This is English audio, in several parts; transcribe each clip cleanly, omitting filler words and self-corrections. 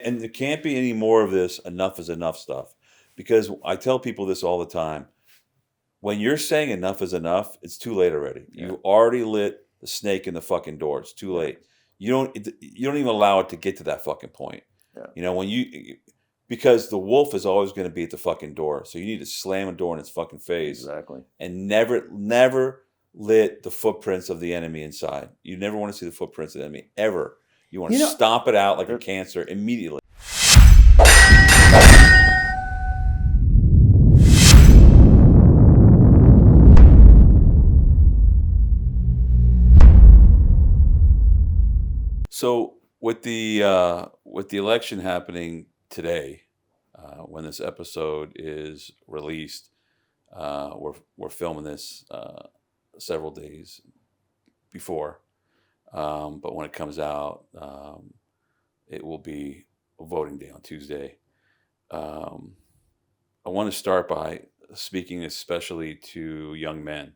and there can't be any more of this enough is enough stuff. Because I tell people this all the time. When you're saying enough is enough, it's too late already. Yeah. You already lit the snake in the fucking door. It's too late. You don't even allow it to get to that fucking point. Yeah. You know, because the wolf is always going to be at the fucking door. So you need to slam a door in its fucking face. Exactly. And never let the footprints of the enemy inside. You never want to see the footprints of the enemy ever. You want to stomp it out like a cancer immediately. So with the election happening today, when this episode is released, we're filming this several days before, but when it comes out, it will be voting day on Tuesday. I want to start by speaking especially to young men.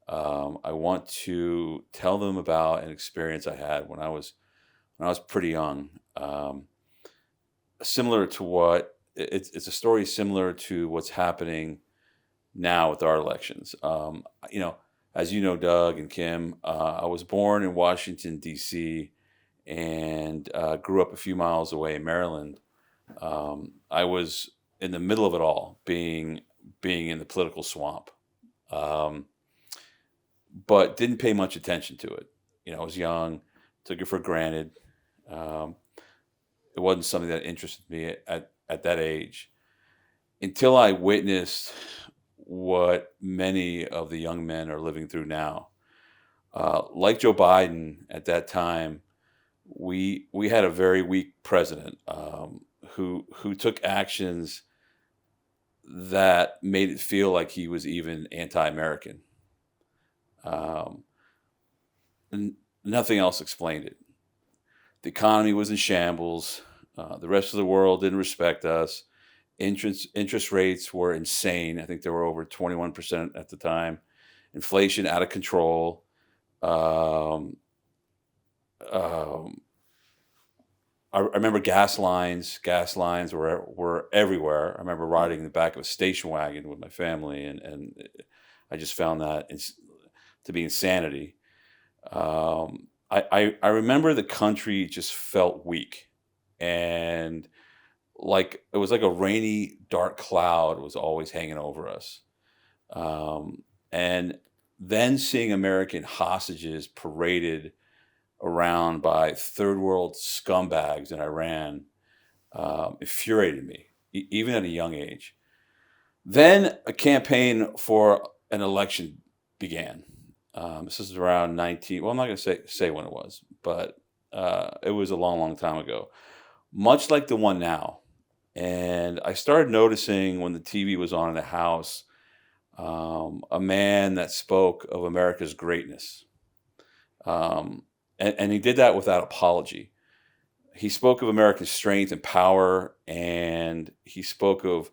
I want to tell them about an experience I had when I was pretty young. Similar to what it's a story similar to what's happening now with our elections. As you know, Doug and Kim, I was born in Washington, D.C., and grew up a few miles away in Maryland. I was in the middle of it all, being in the political swamp, but didn't pay much attention to it. I was young, took it for granted. It wasn't something that interested me at that age until I witnessed what many of the young men are living through now. Like Joe Biden at that time, we had a very weak president who took actions that made it feel like he was even anti-American. Nothing else explained it. The economy was in shambles. The rest of the world didn't respect us. Interest rates were insane. I think they were over 21% at the time. Inflation out of control. I remember gas lines. Gas lines were everywhere. I remember riding in the back of a station wagon with my family, and I just found that to be insanity. I remember the country just felt weak, and like it was like a rainy, dark cloud was always hanging over us. And then seeing American hostages paraded around by third world scumbags in Iran infuriated me, even at a young age. Then a campaign for an election began. This is around 19. Well, I'm not going to say when it was, but it was a long time ago, much like the one now. And I started noticing when the TV was on in the house, a man that spoke of America's greatness. And he did that without apology. He spoke of America's strength and power, and he spoke of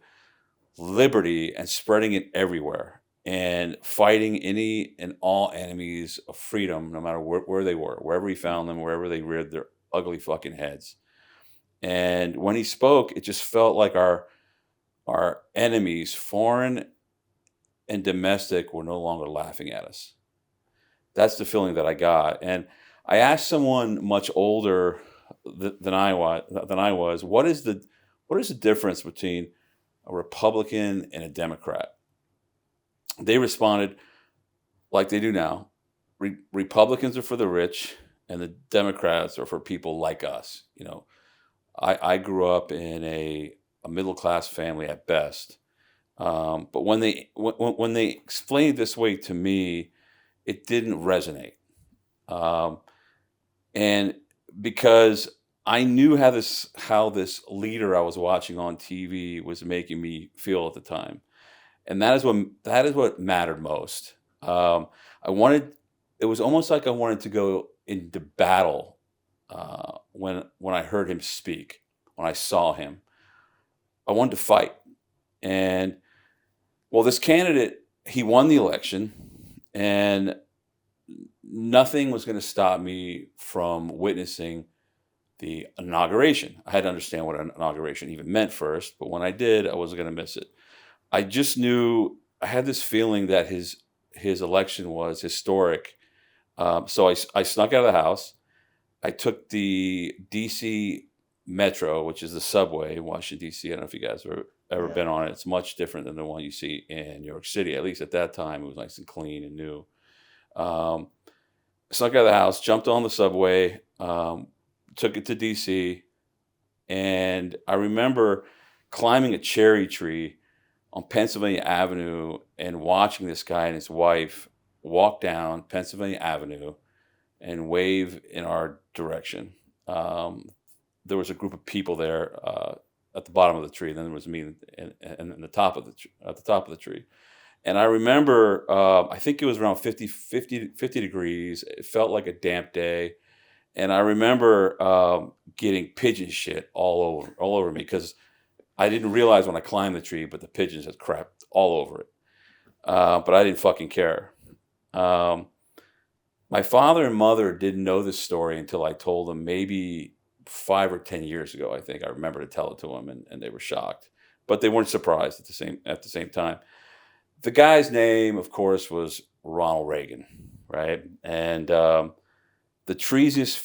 liberty and spreading it everywhere, and fighting any and all enemies of freedom, no matter where they were, wherever he found them, wherever they reared their ugly fucking heads. And when he spoke, it just felt like our enemies, foreign and domestic, were no longer laughing at us. That's the feeling that I got. And I asked someone much older than I was, what is the difference between a Republican and a Democrat? They responded like they do now. Republicans are for the rich, and the Democrats are for people like us. I grew up in a middle class family at best, but when they explained it this way to me, it didn't resonate, and because I knew how this leader I was watching on TV was making me feel at the time, and that is what mattered most. It was almost like I wanted to go into battle when I heard him speak, when I saw him. I wanted to fight. And well, this candidate, he won the election, and nothing was going to stop me from witnessing the inauguration. I had to understand what an inauguration even meant first, but when I did, I wasn't going to miss it. I just knew I had this feeling that his election was historic. So I snuck out of the house. I took the DC Metro, which is the subway in Washington D.C. I don't know if you guys have ever Yeah. been on it. It's much different than the one you see in New York City. At least at that time, it was nice and clean and new. Um, Snuck out of the house, jumped on the subway, took it to DC, and I remember climbing a cherry tree on Pennsylvania Avenue and watching this guy and his wife walk down Pennsylvania Avenue and wave in our direction. Um, there was a group of people there at the bottom of the tree. Then there was me and the top of at the top of the tree. And I remember, I think it was around 50 degrees. It felt like a damp day. And I remember getting pigeon shit all over me because I didn't realize when I climbed the tree, but the pigeons had crap all over it. But I didn't fucking care. Um, my father and mother didn't know this story until I told them maybe 5 or 10 years ago. I think I remember to tell it to them, and they were shocked, but they weren't surprised at the same time. The guy's name, of course, was Ronald Reagan, right? And the treasonous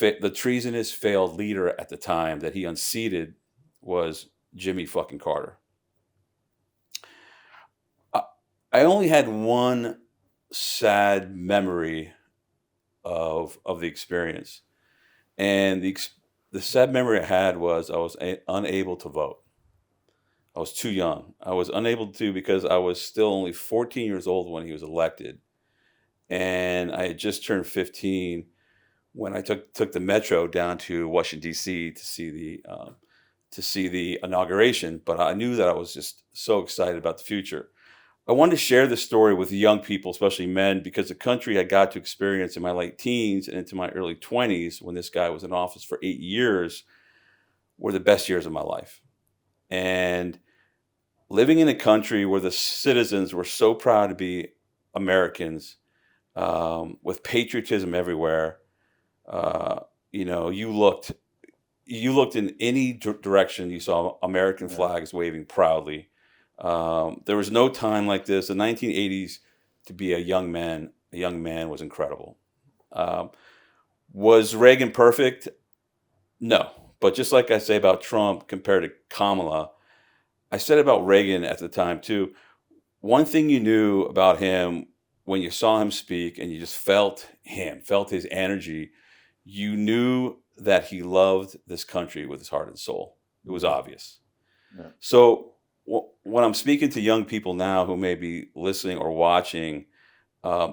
failed leader at the time that he unseated was Jimmy fucking Carter. I, I only had one sad memory of the experience, and the sad memory I had was I was unable to vote. I was too young. I was unable to because I was still only 14 years old when he was elected, and I had just turned 15 when I took the metro down to Washington D.C. To see the inauguration. But I knew that I was just so excited about the future. I wanted to share this story with young people, especially men, because the country I got to experience in my late teens and into my early 20s when this guy was in office for 8 years were the best years of my life. And living in a country where the citizens were so proud to be Americans, with patriotism everywhere. Uh, you looked in any direction, you saw American Yeah. flags waving proudly. There was no time like this. The 1980s, to be a young man was incredible. Um, was Reagan perfect? No. But just like I say about Trump compared to Kamala, I said about Reagan at the time too. One thing you knew about him when you saw him speak and you just felt his energy, you knew that he loved this country with his heart and soul. It was obvious. Yeah. So when I'm speaking to young people now who may be listening or watching,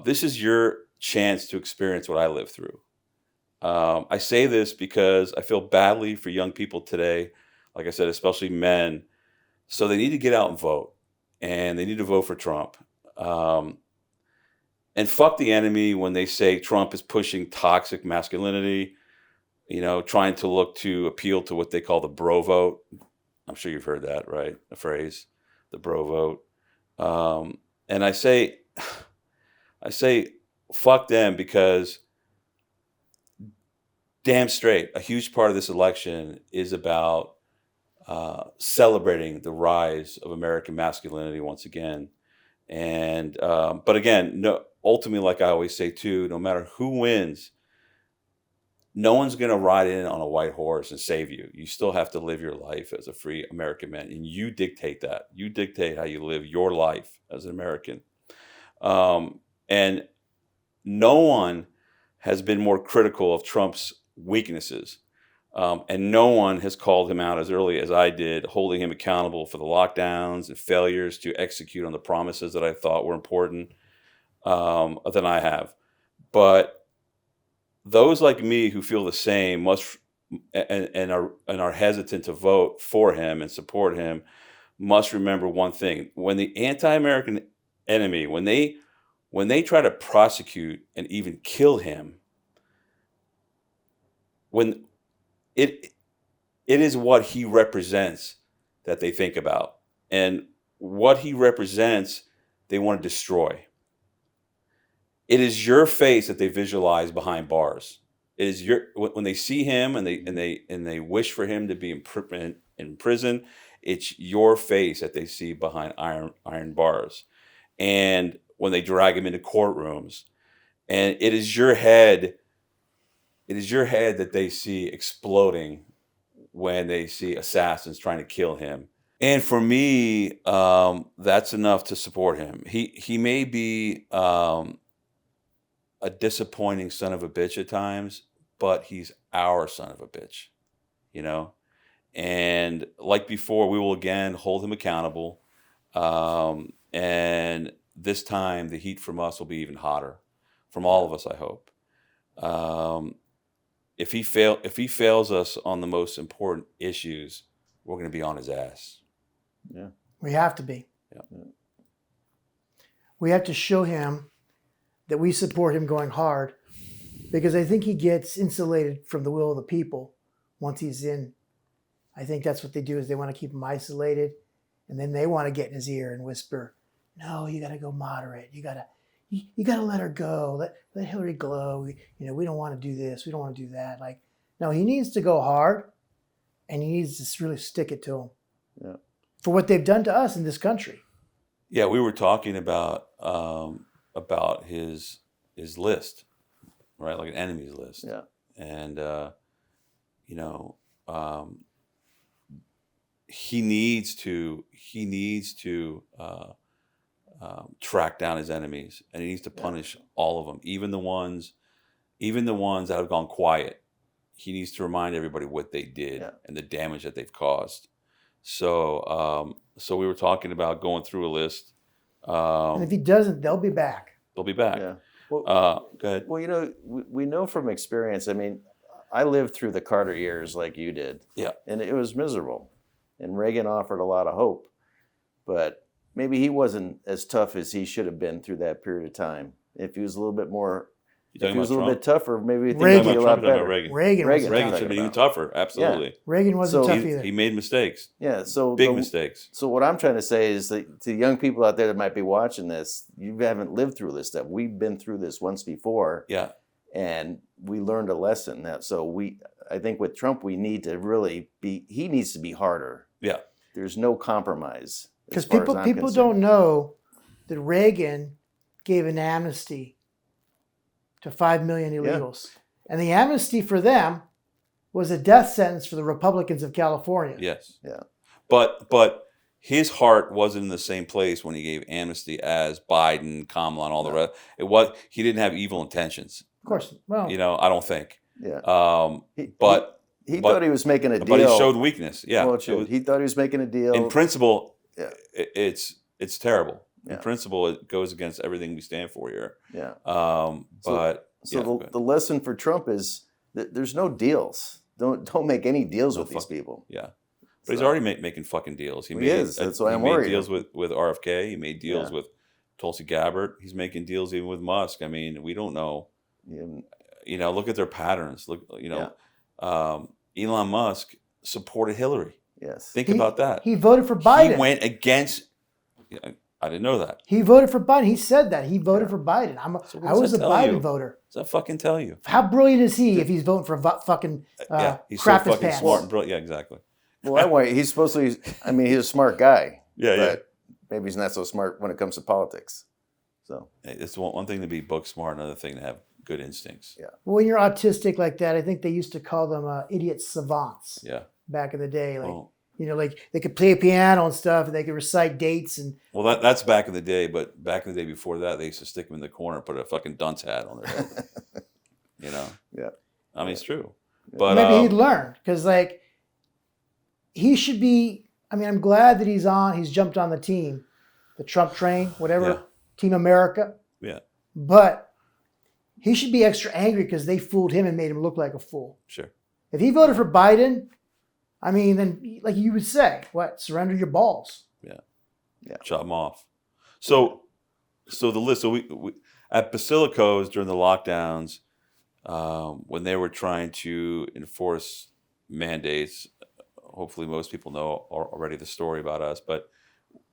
this is your chance to experience what I lived through. I say this because I feel badly for young people today, like I said, especially men. So they need to get out and vote, and they need to vote for Trump. Um, and fuck the enemy when they say Trump is pushing toxic masculinity, trying to look to appeal to what they call the bro vote. I'm sure you've heard that, right? The phrase, the bro vote. And I say, fuck them because damn straight, a huge part of this election is about celebrating the rise of American masculinity once again. And but again, no. Ultimately, like I always say too, no matter who wins, no one's going to ride in on a white horse and save you. You still have to live your life as a free American man, and you dictate that. You dictate how you live your life as an American. And no one has been more critical of Trump's weaknesses. And no one has called him out as early as I did, holding him accountable for the lockdowns and failures to execute on the promises that I thought were important than I have. But those like me who feel the same must and are hesitant to vote for him and support him must remember one thing: when the anti-American enemy, when they try to prosecute and even kill him, when it it is what he represents that they think about, and what he represents they want to destroy. It is your face that they visualize behind bars. It is your when they see him and they wish for him to be in prison. It's your face that they see behind iron bars, and when they drag him into courtrooms, and it is your head. It is your head that they see exploding when they see assassins trying to kill him. And for me, that's enough to support him. He may be a disappointing son of a bitch at times, but he's our son of a bitch, you know? And like before, we will again hold him accountable. And this time, the heat from us will be even hotter, from all of us, I hope. If he fails us on the most important issues, we're going to be on his ass. Yeah, We have to be. Yeah. We have to show him that we support him going hard, because I think he gets insulated from the will of the people once he's in. I think that's what they do, is they want to keep him isolated, and then they want to get in his ear and whisper, "No, you got to go moderate. You got to let her go. Let Hillary glow. We don't want to do this. We don't want to do that." Like, no, he needs to go hard, and he needs to really stick it to him. Yeah. For what they've done to us in this country. Yeah, we were talking about his list, right? Like an enemies list. Yeah. And he needs to track down his enemies, and he needs to punish all of them, even the ones that have gone quiet. He needs to remind everybody what they did and the damage that they've caused. So we were talking about going through a list. And if he doesn't, they'll be back. They'll be back. Yeah. Well, go ahead. Well, we know from experience. I mean, I lived through the Carter years like you did. Yeah. And it was miserable. And Reagan offered a lot of hope. But maybe he wasn't as tough as he should have been through that period of time. If he was a little bit more, if he was a little bit tougher, maybe things would be a lot better. Reagan should have been even tougher. Absolutely. Yeah. Reagan wasn't tough either. He made mistakes. Yeah. So big mistakes. So what I'm trying to say is that to young people out there that might be watching this, you haven't lived through this stuff. We've been through this once before. Yeah. And we learned a lesson. So I think with Trump, we need to really he needs to be harder. Yeah. There's no compromise. Because people don't know that Reagan gave an amnesty to 5 million illegals. Yeah. And the amnesty for them was a death sentence for the Republicans of California. Yes. Yeah. But his heart wasn't in the same place when he gave amnesty as Biden, Kamala, and all the rest. He didn't have evil intentions. Of course. Well, I don't think. Yeah. He thought he was making a deal. But he showed weakness. Yeah. Well, he thought he was making a deal. In principle, it's terrible. Yeah. In principle, it goes against everything we stand for here. Yeah. The lesson for Trump is that there's no deals. Don't make any deals with these people. Yeah. But he's already making fucking deals. He is. That's why I'm worried. He made deals with RFK. He made deals with Tulsi Gabbard. He's making deals even with Musk. I mean, we don't know. Yeah. Look at their patterns. Elon Musk supported Hillary. Yes. Think about that. He voted for Biden. He went against. I didn't know that. He voted for Biden. He said that. He voted for Biden. I was a Biden voter. What does that fucking tell you? How brilliant is he if he's voting for fucking he's crap so his fucking pants? smart and brilliant. Yeah, exactly. Well, he's supposed to. He's a smart guy. Yeah. But maybe he's not so smart when it comes to politics. So it's one thing to be book smart, another thing to have good instincts. Yeah. Well, when you're autistic like that, I think they used to call them idiot savants. Yeah. Back in the day, like they could play piano and stuff, and they could recite dates and. Well, that's back in the day, but back in the day before that, they used to stick them in the corner and put a fucking dunce hat on their head. Yeah. I mean, it's true. But maybe he'd learn, because he should be. I mean, I'm glad that he's jumped on the team, the Trump train, whatever, Team America. Yeah. But he should be extra angry because they fooled him and made him look like a fool. Sure. If he voted for Biden, I mean, then like you would say, surrender your balls. Yeah. Chop them off. So the list. So we at Basilico's during the lockdowns, when they were trying to enforce mandates. Hopefully, most people know already the story about us, but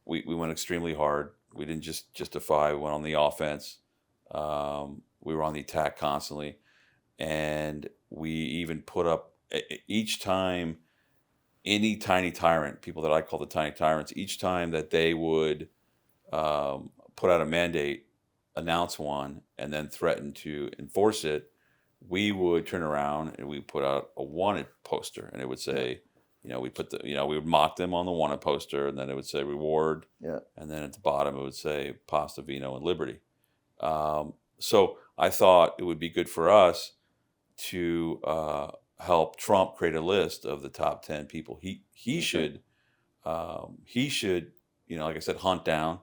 we went extremely hard. We didn't just justify. We went on the offense. We were on the attack constantly, and we even put up each time any tiny tyrant, people that I call the tiny tyrants, each time that they would put out a mandate, announce one, and then threaten to enforce it, we would turn around and we put out a wanted poster, and it would say, we put we would mock them on the wanted poster, and then it would say reward, and then at the bottom it would say pasta, vino, and liberty. So I thought it would be good for us to help Trump create a list of the top 10 people he should like I said, hunt down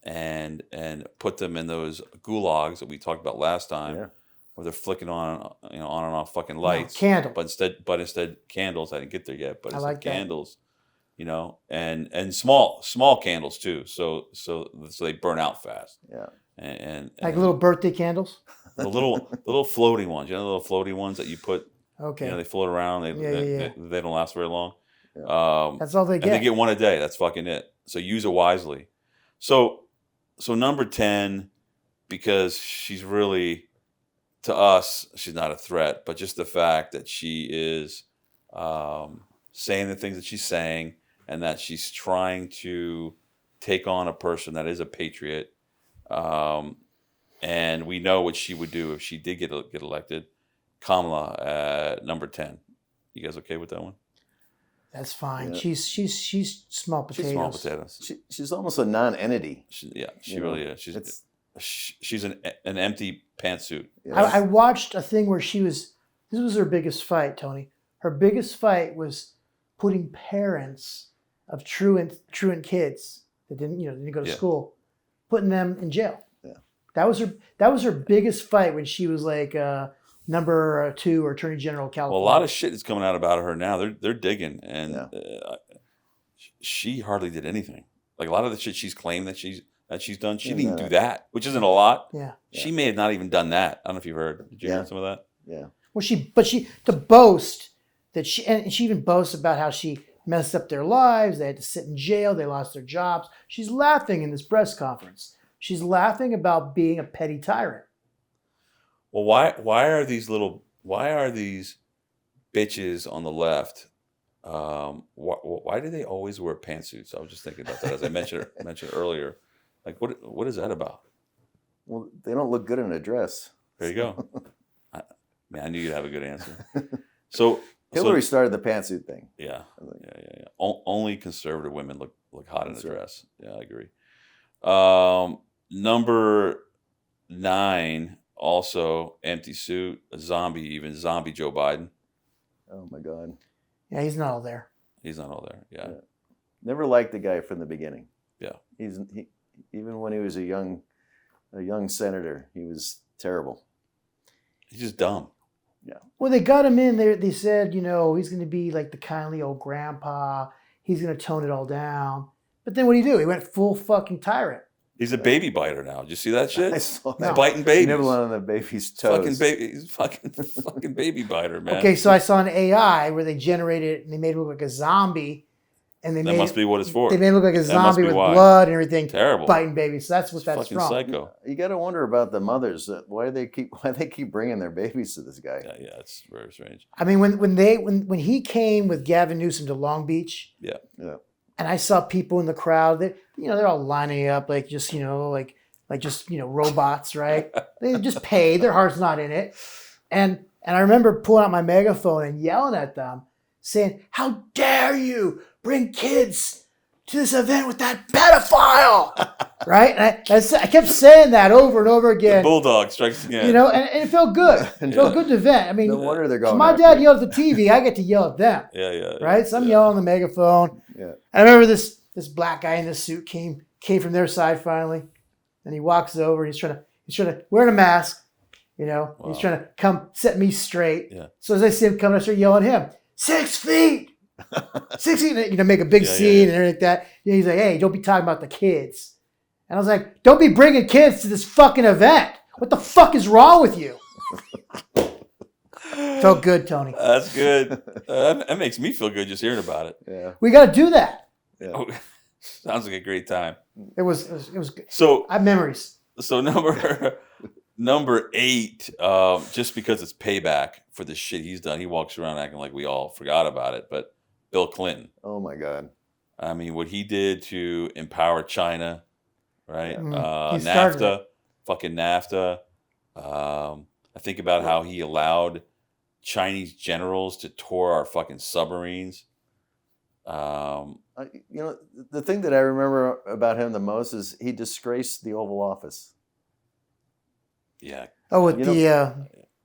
and put them in those gulags that we talked about last time, where they're flicking on and off fucking lights, candle, but instead candles. I didn't get there yet, but I instead like candles, and small candles too, so they burn out fast. And like little birthday candles. The little floating ones, the little floating ones that you put. Okay. They float around. They don't last very long. That's all they get. And they get one a day. That's fucking it. So use it wisely. So number 10, because she's really, to us, she's not a threat, but just the fact that she is saying the things that she's saying, and that she's trying to take on a person that is a patriot. And we know what she would do if she did get elected. Kamala at number 10. You guys okay with that one? That's fine. Yeah. She's small potatoes. She's small potatoes. She's almost a non-entity. She really is. She's an empty pantsuit. Yeah. I watched a thing where this was her biggest fight, Tony. Her biggest fight was putting parents of truant kids that didn't go to school, putting them in jail. Yeah. That was her biggest fight when she was like number 2 or Attorney General of California. Well, a lot of shit is coming out about her now. They're digging, and she hardly did anything. Like a lot of the shit she's claimed that she's done, she didn't even do that, which isn't a lot. Yeah. She may have not even done that. I don't know if you've heard. Did you hear some of that? Yeah. Well, she to boast that she even boasts about how she messed up their lives. They had to sit in jail. They lost their jobs. She's laughing in this press conference. She's laughing about being a petty tyrant. Well, why are these bitches on the left? Why do they always wear pantsuits? I was just thinking about that as I mentioned earlier. Like, what is that about? Well, they don't look good in a dress. There you go. I knew you'd have a good answer. So Hillary started the pantsuit thing. Yeah. Only conservative women look hot in a dress. Yeah, I agree. Number 9, also empty suit, a zombie Joe Biden. Oh my God. Yeah, he's not all there. He's not all there. Yeah. Never liked the guy from the beginning. Yeah. Even when he was a young senator, he was terrible. He's just dumb. Yeah. Well, they got him in there. They said, he's going to be like the kindly old grandpa. He's going to tone it all down. But then what did he do? He went full fucking tyrant. He's a baby biter now. Did you see that shit? I saw that. He's biting babies. Nibbling on the baby's toes. He's fucking baby biter, man. Okay, so I saw an AI where they generated it and they made it look like a zombie. And that must be what it's for. They made it look like a zombie with blood and everything. Terrible. Biting babies. So that's what that's fucking from. Psycho. You got to wonder about the mothers. Why they keep bringing their babies to this guy. Yeah, it's very strange. I mean, when he came with Gavin Newsom to Long Beach. Yeah. And I saw people in the crowd that they're all lining up like just robots, right? They just paid. Their heart's not in it. And I remember pulling out my megaphone and yelling at them, saying, "How dare you bring kids to this event with that pedophile?" Right? And I kept saying that over and over again. The bulldog strikes again. And it felt good. It felt good to vent. I mean, no wonder they're going. My dad yelled at the TV. I get to yell at them. Yeah. Right? So I'm yelling on the megaphone. Yeah. I remember this black guy in this suit came from their side finally, and he walks over. He's trying to wearing a mask. Wow. He's trying to come set me straight. Yeah. So as I see him coming, I start yelling at him, 6 feet. 6 feet, make a big scene and everything like that. He's like, "Hey, don't be talking about the kids." And I was like, "Don't be bringing kids to this fucking event. What the fuck is wrong with you?" Felt good, Tony. That's good. That makes me feel good just hearing about it. Yeah. We got to do that. Yeah. Sounds like a great time. It was good. So I have memories. So Number 8, just because it's payback for the shit he's done. He walks around acting like we all forgot about it, but Bill Clinton. Oh my God. I mean, what he did to empower China, right? He started NAFTA, it. fucking NAFTA. I think about how he allowed Chinese generals to tour our fucking submarines. The thing that I remember about him the most is he disgraced the Oval Office. Yeah. Oh, with the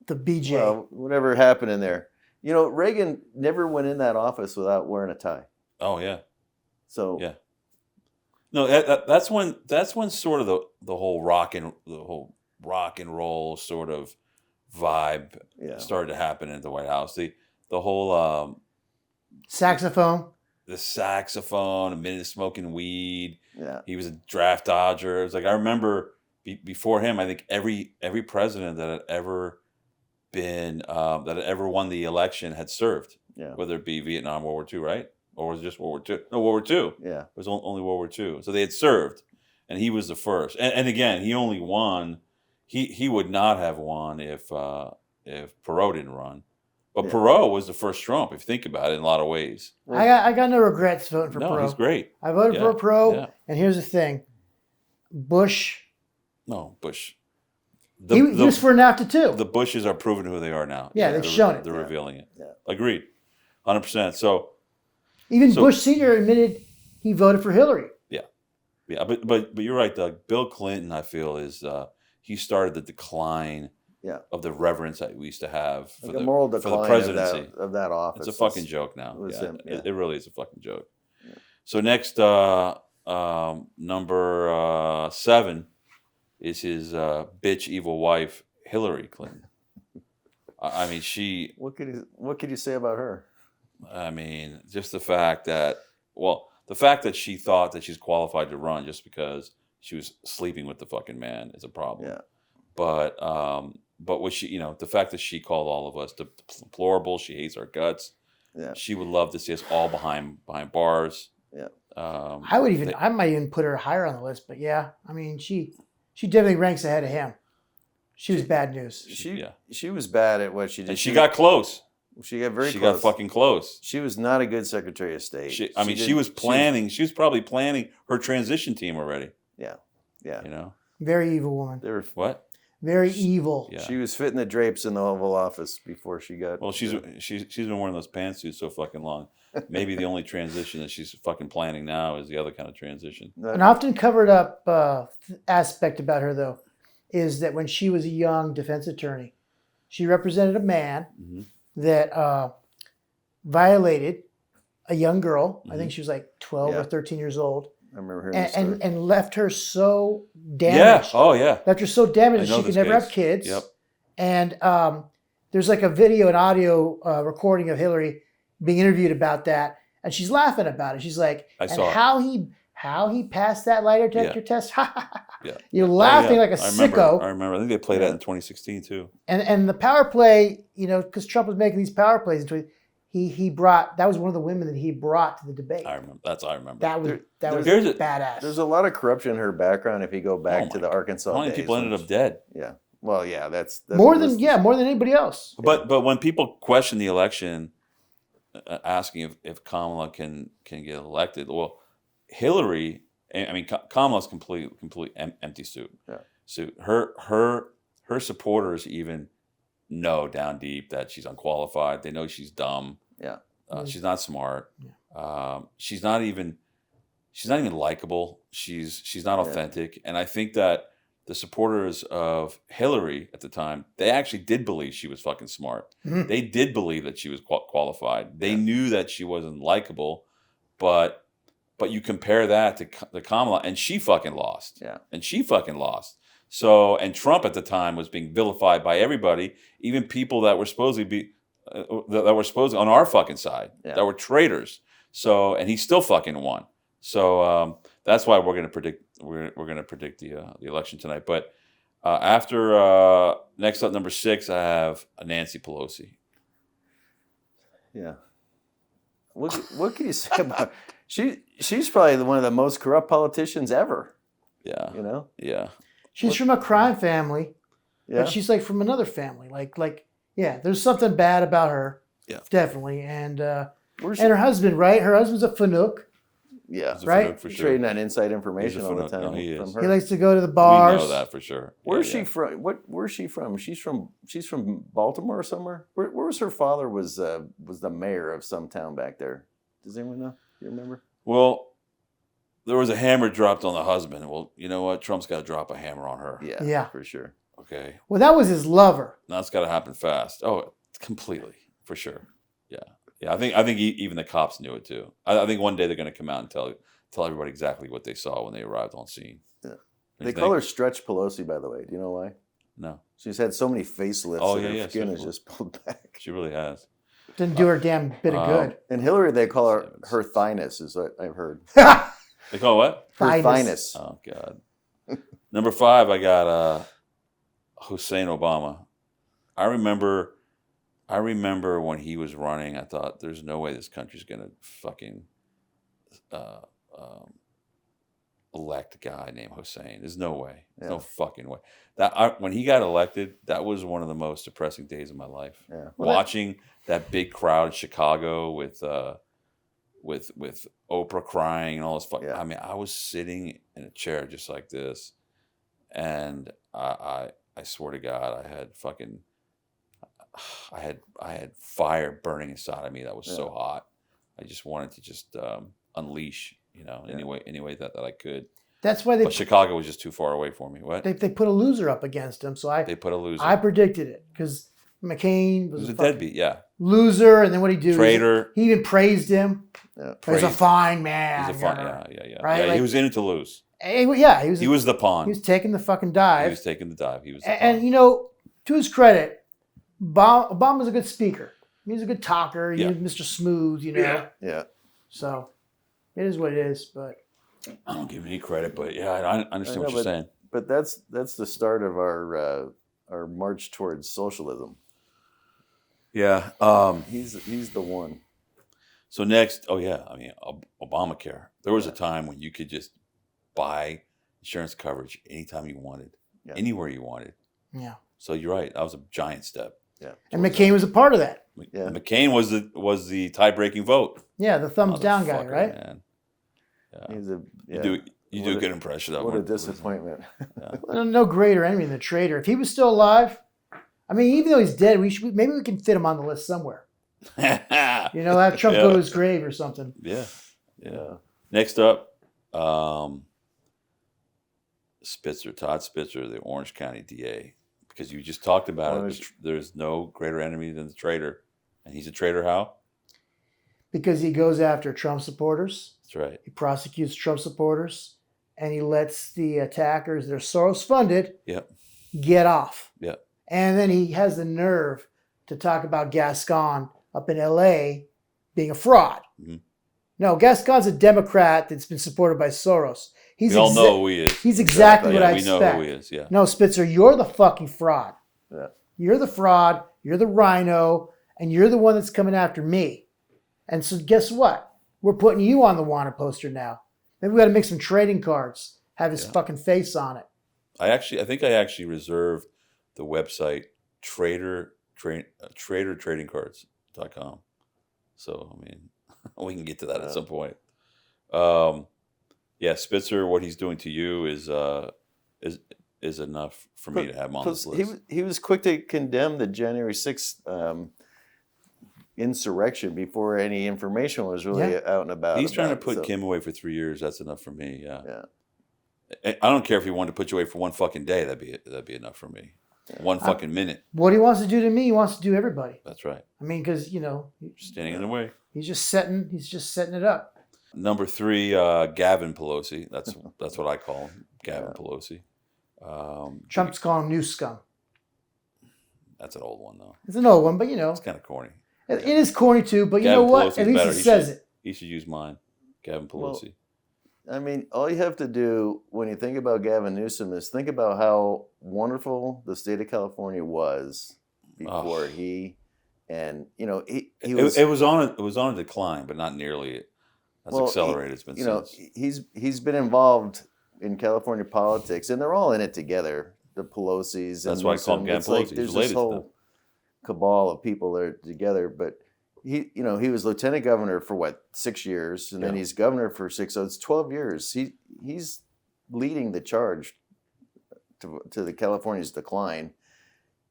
BJ. Well, whatever happened in there. Reagan never went in that office without wearing a tie. Oh yeah. So yeah. No, that's when sort of the whole rock and roll sort of vibe started to happen in the White House. The whole saxophone. The saxophone, a minute of smoking weed. Yeah. He was a draft dodger. It was like, I remember before him, I think every president that had ever been that had ever won the election had served. Yeah. Whether it be Vietnam, World War II, right? Or was it just World War II? No, World War II. Yeah. It was only World War II. So they had served, and he was the first. And again, he only won. He would not have won if Perot didn't run. But Perot was the first Trump, if you think about it, in a lot of ways. I got no regrets voting for Perot. No, he's great. I voted for Perot, yeah. and here's the thing. Bush. No, Bush. He was for NAFTA too. The Bushes are proving who they are now. Yeah, they've shown it. They're revealing it. Yeah. Agreed. 100%. So even Bush Sr. admitted he voted for Hillary. Yeah. Yeah, but you're right, Doug. Bill Clinton, I feel, is he started the decline of the reverence that we used to have for the moral decline for the presidency of that office. It's a fucking joke now. It really is a fucking joke. Yeah. So next, number 7 is his bitch evil wife, Hillary Clinton. I mean, she. What could you say about her? I mean, just the fact that she thought that she's qualified to run just because she was sleeping with the fucking man is a problem. Yeah. But what she, the fact that she called all of us deplorable, she hates our guts. Yeah. She would love to see us all behind bars. Yeah. I might even put her higher on the list, but yeah, I mean, she definitely ranks ahead of him. She was bad news. She was bad at what she did. And she got close. She got very close. She got fucking close. She was not a good Secretary of State. She was planning. She was probably planning her transition team already. Yeah. Yeah. Very evil woman. What? Very evil. Yeah. She was fitting the drapes in the Oval Office before she got. Well, she's been wearing those pantsuits so fucking long. Maybe the only transition that she's fucking planning now is the other kind of transition. An often covered up aspect about her, though, is that when she was a young defense attorney, she represented a man that violated a young girl. I think she was like 12 or 13 years old. I remember hearing and left her so damaged. Yeah. Oh, yeah. Left her so damaged that she could never have kids. Yep. And there's like a video and audio recording of Hillary being interviewed about that, and she's laughing about it. She's like, how he passed that lie detector test. Yeah. You're laughing like a sicko. I remember. I think they played that in 2016 too. And the power play, because Trump was making these power plays, he brought, that was one of the women that he brought to the debate. I remember. I remember. That was badass. There's a lot of corruption in her background if you go back to the Arkansas How many days. people ended up dead? Yeah. Well, yeah, that's more than anybody else. But when people question the election, asking if Kamala can get elected, well, Hillary, I mean, Kamala's complete empty suit. Yeah. So her supporters even know down deep that she's unqualified. They know she's dumb. Yeah. She's not smart. Yeah. She's not even likable. She's not authentic. And I think that the supporters of Hillary at the time, they actually did believe she was fucking smart. Mm-hmm. They did believe that she was qualified. They knew that she wasn't likable, but you compare that to Kamala, and she fucking lost. Yeah. And she fucking lost. So, and Trump at the time was being vilified by everybody, even people that were supposed to be on our fucking side, that were traitors. So, and he still fucking won. So that's why we're gonna predict the election tonight. But after next up, number 6, I have Nancy Pelosi. Yeah. What can you say about she's probably one of the most corrupt politicians ever. Yeah. You know? Yeah. She's from a crime family Yeah. But she's like from another family. Yeah, there's something bad about her. Yeah. Definitely. And Where's her husband, right? Her husband's a Fanook. Yeah. He's a Right? Fanook for sure. Trading that inside information all the Fanook. time No, he from is. her. He likes to go to the bars. We know that for sure. Where's she from? Where's she from? She's from Baltimore or somewhere. Where was her father? Was the mayor of some town back there? Does anyone know? You remember? Well, there was a hammer dropped on the husband. Well, you know what? Trump's got to drop a hammer on her. Yeah, for sure. Okay. Well, that was his lover. Now it's got to happen fast. Oh, completely for sure. Yeah. Yeah. I think even the cops knew it too. I think one day they're going to come out and tell everybody exactly what they saw when they arrived on scene. Yeah. Don't They you call think? her Stretch Pelosi, by the way. Do you know why? No, She's had so many facelifts Oh, that yeah, her skin is seriously. just pulled back. she really has. Didn't do her a damn bit of good. And Hillary, they call her thyness, is what I've heard. They call it what? Her Thyness. thyness. Oh God. Number 5, I got Hussein Obama. I remember when he was running. I thought, there's no way this country's gonna fucking elect a guy named Hussein. There's no way. There's no fucking way. When he got elected, that was one of the most depressing days of my life. Yeah. Well, Watching that big crowd in Chicago with Oprah crying and all this. Yeah. I mean, I was sitting in a chair just like this, and I swear to God, I had fire burning inside of me that was so hot. I just wanted to just unleash, any way that I could. That's why But Chicago was just too far away for me. What? they put a loser up against him. So They put a loser. I predicted it because McCain He was was a fucking deadbeat, yeah. loser, and then what he do? Traitor. He even praised him. Yeah. He was a fine man. He's a fun, yeah. Right? Yeah, Like- he was in it to lose. He was the pawn. He was taking the fucking He dive. was taking the dive. He was the And pawn. to his credit, Obama's a good speaker. He's a good talker. He's Yeah. Mr. Smooth, Yeah. So it is what it is. But I don't give him any credit, but yeah, I understand what you're saying. But that's the start of our march towards socialism. Yeah. He's the one. So next, Obamacare. There was a time when you could just buy insurance coverage anytime you wanted, anywhere you wanted. yeah. So you're right. That was a giant step. Yeah. And McCain was a part of that. Yeah. McCain was the tie-breaking vote. Yeah, the thumbs down guy, Motherfucker, right? Man. He's a You do a good impression of What him. a disappointment. Well, no greater enemy than the traitor. If he was still alive, I mean, even though he's dead, maybe we can fit him on the list somewhere. Have Trump go to his grave or something. Yeah. Next up, Todd Spitzer, the Orange County DA, because you just talked about it. There's no greater enemy than the traitor, and he's a traitor. How? Because he goes after Trump supporters. That's right. He prosecutes Trump supporters, and he lets the attackers, they're Soros funded, Yep. get off. Yep. And then he has the nerve to talk about Gascon up in LA being a fraud. Mm-hmm. No, Gascon's a Democrat that's been supported by Soros. We all know who he is. He's exactly what I we expect. know who he is. Yeah. No, Spitzer, you're the fucking fraud. Yeah. You're the fraud. You're the rhino, and you're the one that's coming after me. And so, guess what? We're putting you on the wanted poster now. Maybe we got to make some trading cards. Have his fucking face on it. I think I actually reserved the website tradertradingcards.com. So I mean, we can get to that at some point. Spitzer, what he's doing to you is enough for me to have him on this list. He was quick to condemn the January 6th insurrection before any information was really out and about. He's trying to put Kim away for 3 years. That's enough for me. Yeah. I don't care if he wanted to put you away for one fucking day. That'd be enough for me. One fucking minute. What he wants to do to me, he wants to do everybody. That's right. I mean, because Standing in the way. he's just setting it up. Number 3, Gavin Pelosi. That's what I call him, Gavin Pelosi. Trump's calling him new scum. That's an old one though. It's an old one, but It's kind of corny. it is corny too. But you Gavin know what? Pelosi's At least better. he says it. He should use mine, Gavin Pelosi. I mean, all you have to do when you think about Gavin Newsom is think about how wonderful the state of California was before he was. It was on a decline, but not nearly as accelerated as it's been since. He's been involved in California politics, and they're all in it together. the Pelosi's. That's and why I call him Gan it's like Pelosi. He's there's related this to them. whole cabal of people that are together. But he was lieutenant governor for 6 years, and then he's governor for 6. So it's 12 years. He's leading the charge to the California's decline.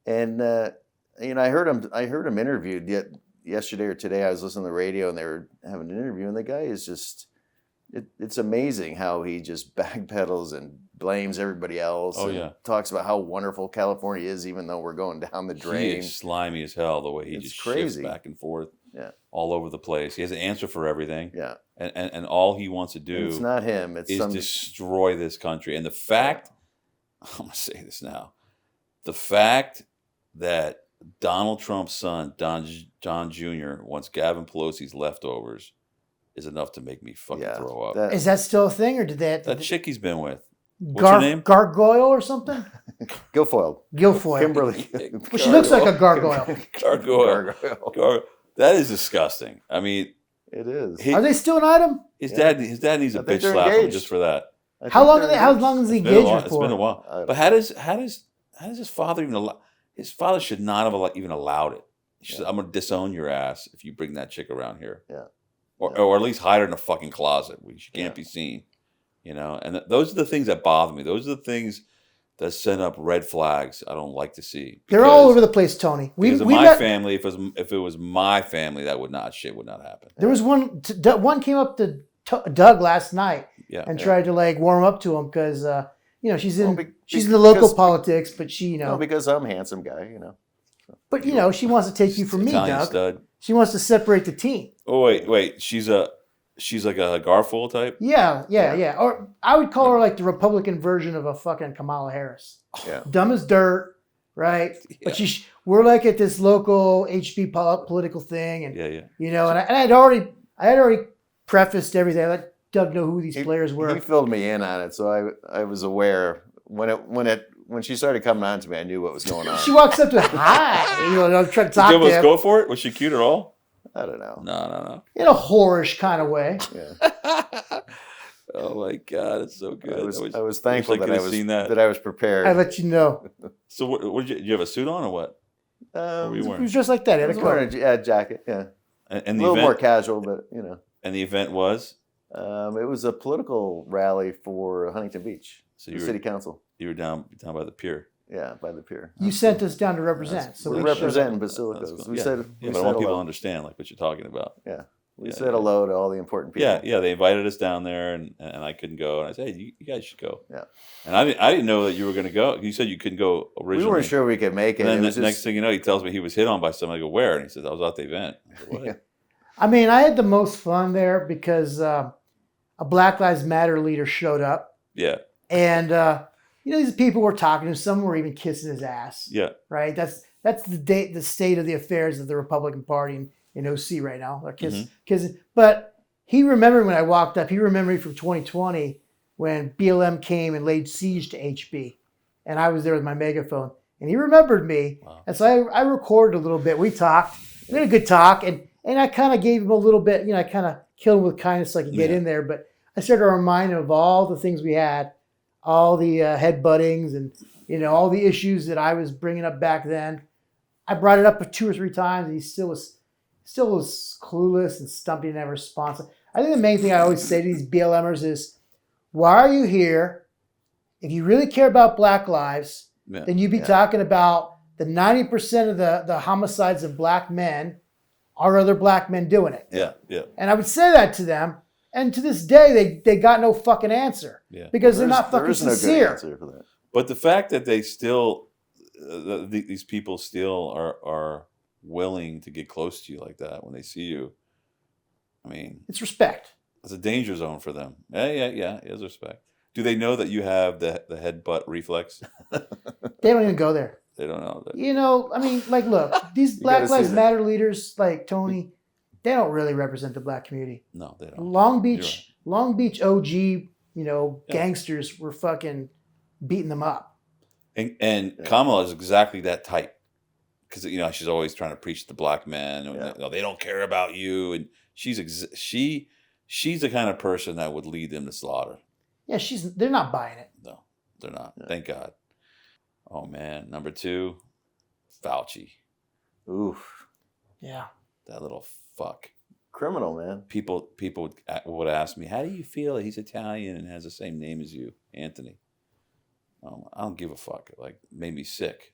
And I heard him interviewed yesterday or today. I was listening to the radio, and they were having an interview, and the guy is just. It's amazing how he just backpedals and blames everybody else. Oh, and talks about how wonderful California is, even though we're going down the drain. He is slimy as hell the way he just shifts back and forth all over the place. He has an answer for everything. Yeah. And all he wants to do it's not him. It's is destroy this country. And the fact, I'm going to say this now, the fact that Donald Trump's son, John Jr., wants Gavin Pelosi's leftovers is enough to make me fucking throw up. Is that still a thing, or did that chick he's been with? What's her name? Gargoyle or something? Guilfoyle. Kimberly. Well, she looks like a gargoyle. Gargoyle. That is disgusting. I mean, it is. Are they still an item? His dad needs a bitch slap him just for that. How long is the engagement for? It's been a while. But how does his father even allow? His father should not have even allowed it. He said, "I'm gonna disown your ass if you bring that chick around here." Yeah. Or at least hide her in a fucking closet where she can't be seen, And those are the things that bother me. Those are the things that send up red flags I don't like to see. They're all over the place, Tony. Because of my family, if it was my family, that would not happen. There was one came up to Doug last night and tried to warm up to him because she's in the local politics, but because I'm a handsome guy, But she wants to take you from me, Italian Doug. Stud. She wants to separate the team. Oh wait, she's like a Garfield type. Yeah. Or I would call her like the Republican version of a fucking Kamala Harris. Yeah. Dumb as dirt, right? Yeah. But we're like at this local HB political thing, and and I had already prefaced everything. I let Doug know who these players were. He filled me in on it, so I was aware when she started coming on to me, I knew what was going on. She walks up to hi, I'm trying to talk to him. Did you go for it? Was she cute at all? I don't know. No. In a whorish kind of way. Yeah. Oh my God, it's so good. I was thankful that I was prepared. I let you know. So what did you have a suit on or what? What were you wearing? It was just like that. I was wearing a jacket, yeah. And a little more casual, but And the event was? It was a political rally for Huntington Beach, the city council. You were down by the pier. Yeah, by the pier. You sent us down to represent. So we represent in Basilicas. Cool. But I want people to understand what you're talking about. Yeah. We said hello to all the important people. Yeah. They invited us down there, and I couldn't go. And I said, hey, you guys should go. Yeah. And I didn't know that you were going to go. You said you couldn't go originally. We weren't sure we could make it. And then next thing you know, he tells me he was hit on by somebody. I go, where? And he says, I was at the event. I said, what? Yeah. I mean, I had the most fun there because a Black Lives Matter leader showed up. Yeah. And these people were talking to him. Some were even kissing his ass. Yeah. Right? That's the state of the affairs of the Republican Party in OC right now. They're kissing. But he remembered when I walked up. He remembered me from 2020 when BLM came and laid siege to HB. And I was there with my megaphone. And he remembered me. Wow. And so I recorded a little bit. We talked. We had a good talk. And I kind of gave him a little bit, I kind of killed him with kindness so I could get in there. But I started to remind him of all the things we had. All the headbuttings and, all the issues that I was bringing up back then. I brought it up 2 or 3 times, and he still was clueless and Stomp didn't have a response. I think the main thing I always say to these BLMers is, why are you here? If you really care about Black lives, then you'd be talking about the 90% of the homicides of Black men are other Black men doing it. Yeah. And I would say that to them. And to this day, they got no fucking answer because they're not fucking sincere. No good answer for that. But the fact that they still, these people still are willing to get close to you like that when they see you, I mean, it's respect. It's a danger zone for them. Yeah. It is respect. Do they know that you have the headbutt reflex? They don't even go there. They don't know that. I mean, look, these Black Lives Matter leaders like Tony. They don't really represent the Black community. No, they don't. Long Beach OG, gangsters were fucking beating them up. And Kamala is exactly that type. Because, she's always trying to preach to Black men. They don't care about you. And she's the kind of person that would lead them to slaughter. Yeah, they're not buying it. No, they're not. Yeah. Thank God. Oh man, number 2, Fauci. Oof. Yeah. That little fuck. Criminal, man. People would ask me, "How do you feel that he's Italian and has the same name as you, Anthony?" I don't give a fuck. It, like, made me sick.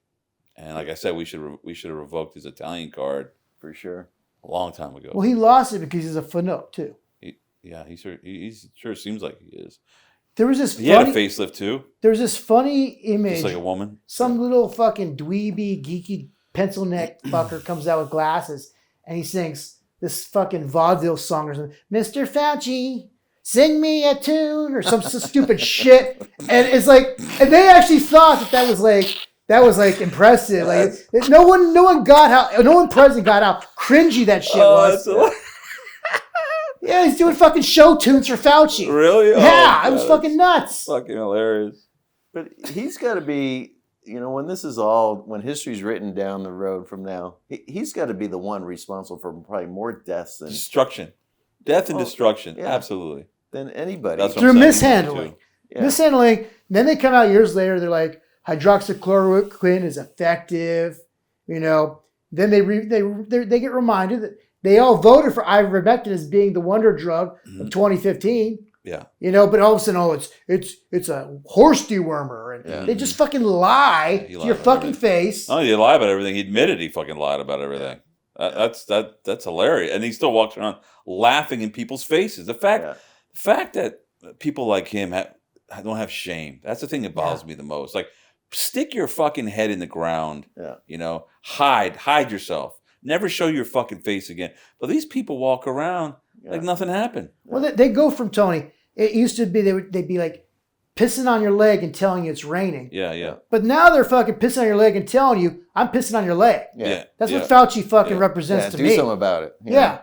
And like I said, we should have revoked his Italian card For sure. a long time ago. Well, he lost it because he's a footnote too. He sure seems like he is. There was this. He had a facelift too, There's this funny image. just like a woman. Some little fucking dweeby, geeky, pencil neck fucker comes out with glasses and he sings this fucking vaudeville song or something. Mr. Fauci, sing me a tune or some stupid shit. And it's like, and they actually thought that was like impressive. Like no one president got how cringy that shit was. Yeah, he's doing fucking show tunes for Fauci. Really? Yeah, it was fucking nuts. Fucking hilarious. But he's got to be, when history's written down the road from now, he's got to be the one responsible for probably more deaths than Death and destruction. yeah. Absolutely. than anybody. That's what Through I'm saying, mishandling. Yeah. Mishandling. Then they come out years later. They're like, hydroxychloroquine is effective. Then they get reminded that they all voted for ivermectin as being the wonder drug of 2015. Yeah. But all of a sudden, it's a horse dewormer, and Yeah. they just fucking lie He to lied your about fucking everything. face. Oh, he lied about everything. He admitted he fucking lied about everything. That's hilarious. And he still walks around laughing in people's faces. The fact that people like him don't have shame. That's the thing that bothers me the most. Like, stick your fucking head in the ground. Yeah. Hide yourself. Never show your fucking face again. But these people walk around like nothing happened. Well, they go from Tony. It used to be they'd be like pissing on your leg and telling you it's raining. Yeah. But now they're fucking pissing on your leg and telling you, I'm pissing on your leg. Yeah. That's what Fauci fucking represents to do me. something about it. Yeah.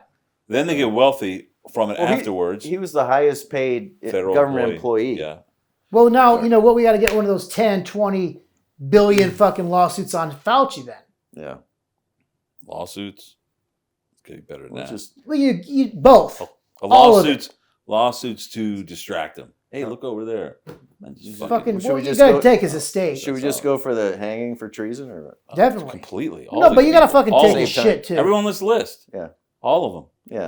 Then they get wealthy from it afterwards. He was the highest paid Federal government employee. Yeah. Well, now, what, we got to get one of those 10, 20 billion fucking lawsuits on Fauci then. Yeah. Lawsuits. It's getting better than that. Well, you both. Lawsuits to distract them. Hey, look over there. You Should got we just to go- take his estate. Should we just go for the hanging for treason or what? Definitely. Completely. No, but you got to fucking all take the his time. shit too. Everyone on this list. Yeah. All of them.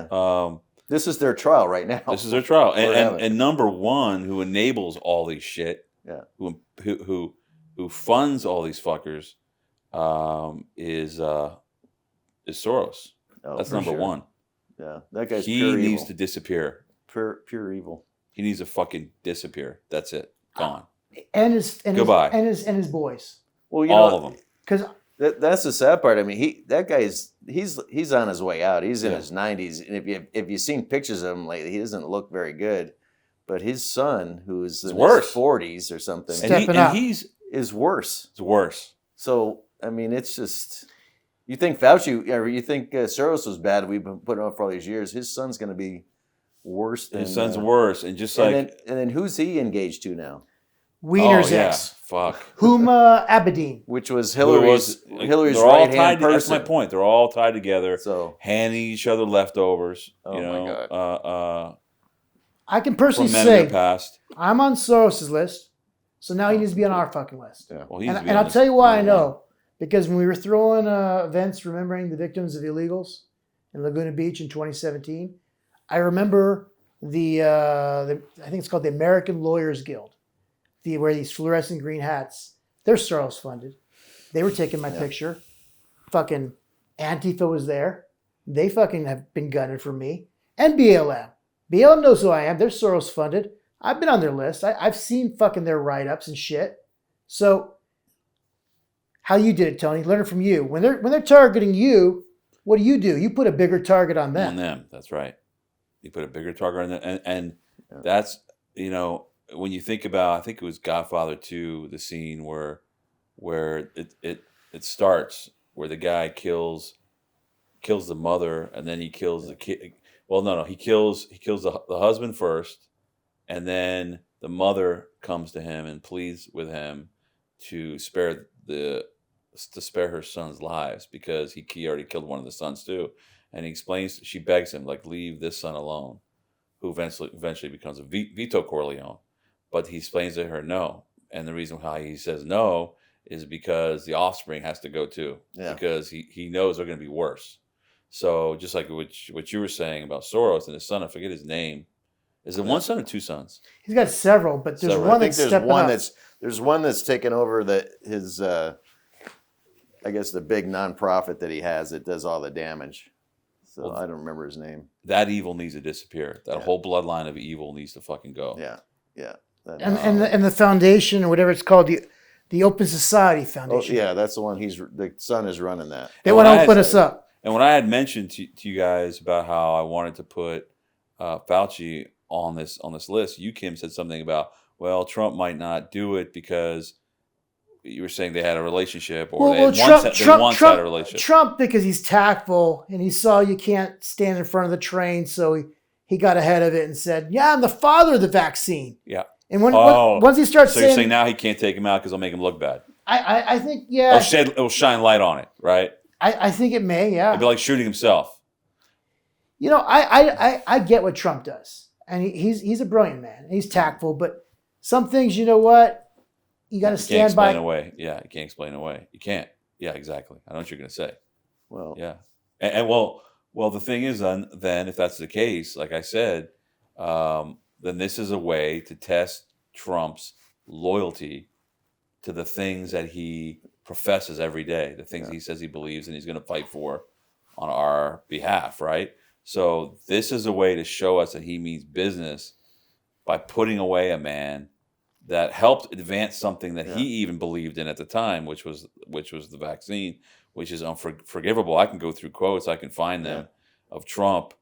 Yeah. This is their trial right now. This is their trial. We're having it. And number one, who enables all these shit, who funds all these fuckers, is Soros. Oh, That's for number sure. one. Yeah. That guy's He pure needs evil. to disappear. Pure evil. He needs to fucking disappear. That's it. Gone. And his Goodbye. his boys. Well, All of them. Because That's the sad part. I mean, he's on his way out. He's in his 90s, and if you've seen pictures of him lately, he doesn't look very good. But his son, who is in worse. his 40s or something, Stepping up. is worse. It's worse. So I mean, it's just you think Fauci or you think Soros was bad. We've been putting on for all these years. His son's going to be worse than His son's worse, and just like and then who's he engaged to now? Wiener's ex. Fuck. Huma Abedin. Which was Hillary's they're all right tied. hand person. That's my point. They're all tied together, So handing each other leftovers. Oh, my God. I can personally From men in say their past. I'm on Soros's list, so now he needs to be on our fucking list. yeah. Well, he needs to be And on I'll this- tell you why I yeah. know. Because when we were throwing events remembering the victims of illegals in Laguna Beach in 2017, I remember the I think it's called the American Lawyers Guild, where these fluorescent green hats, they're Soros funded. They were taking my picture. Fucking Antifa was there. They fucking have been gunning for me. And BLM. BLM knows who I am. They're Soros funded. I've been on their list. I've seen fucking their write-ups and shit. So how you did it, Tony? Learn it from you. When they're targeting you, what do? You put a bigger target on them. On them. That's right. You put a bigger target on them, and that's when you think about. I think it was Godfather 2, the scene where it starts where the guy kills the mother, and then he kills the kid. Well, no, he kills the husband first, and then the mother comes to him and pleads with him to spare her son's lives because he already killed one of the sons too. And he explains, she begs him, like, leave this son alone, who eventually becomes a Vito Corleone. But he explains to her no. And the reason why he says no is because the offspring has to go too, because he knows they're going to be worse. So just like what you were saying about Soros and his son, I forget his name. Is it one son or two sons? He's got several, but there's one that's stepping up. There's one that's taken over his I guess the big nonprofit that he has that does all the damage. So I don't remember his name. That evil needs to disappear. That whole bloodline of evil needs to fucking go. Yeah. And the foundation or whatever it's called, the Open Society Foundation. Oh, yeah, that's the one. The son is running that. They want to open us up. And when I had mentioned to you guys about how I wanted to put Fauci on this list, you, Kim, said something about, well, Trump might not do it because you were saying they had a relationship, or they once had a relationship. Trump, because he's tactful and he saw you can't stand in front of the train, so he got ahead of it and said, "Yeah, I'm the father of the vaccine." Yeah. And once he starts saying, you're saying now he can't take him out because it'll make him look bad. I think it'll shine light on it, right? I think it may, yeah. It'd be like shooting himself. You know, I get what Trump does, and he's a brilliant man. He's tactful, but some things, you know what? You got to stand by. You can't explain away. You can't. Yeah, exactly. I know what you're going to say. Well, yeah, and well, the thing is, then if that's the case, like I said, then this is a way to test Trump's loyalty to the things that he professes every day, the things he says he believes and he's going to fight for on our behalf, right? So this is a way to show us that he means business by putting away a man that helped advance something that he even believed in at the time, which was the vaccine, which is unforgivable. I can go through quotes, I can find them, of Trump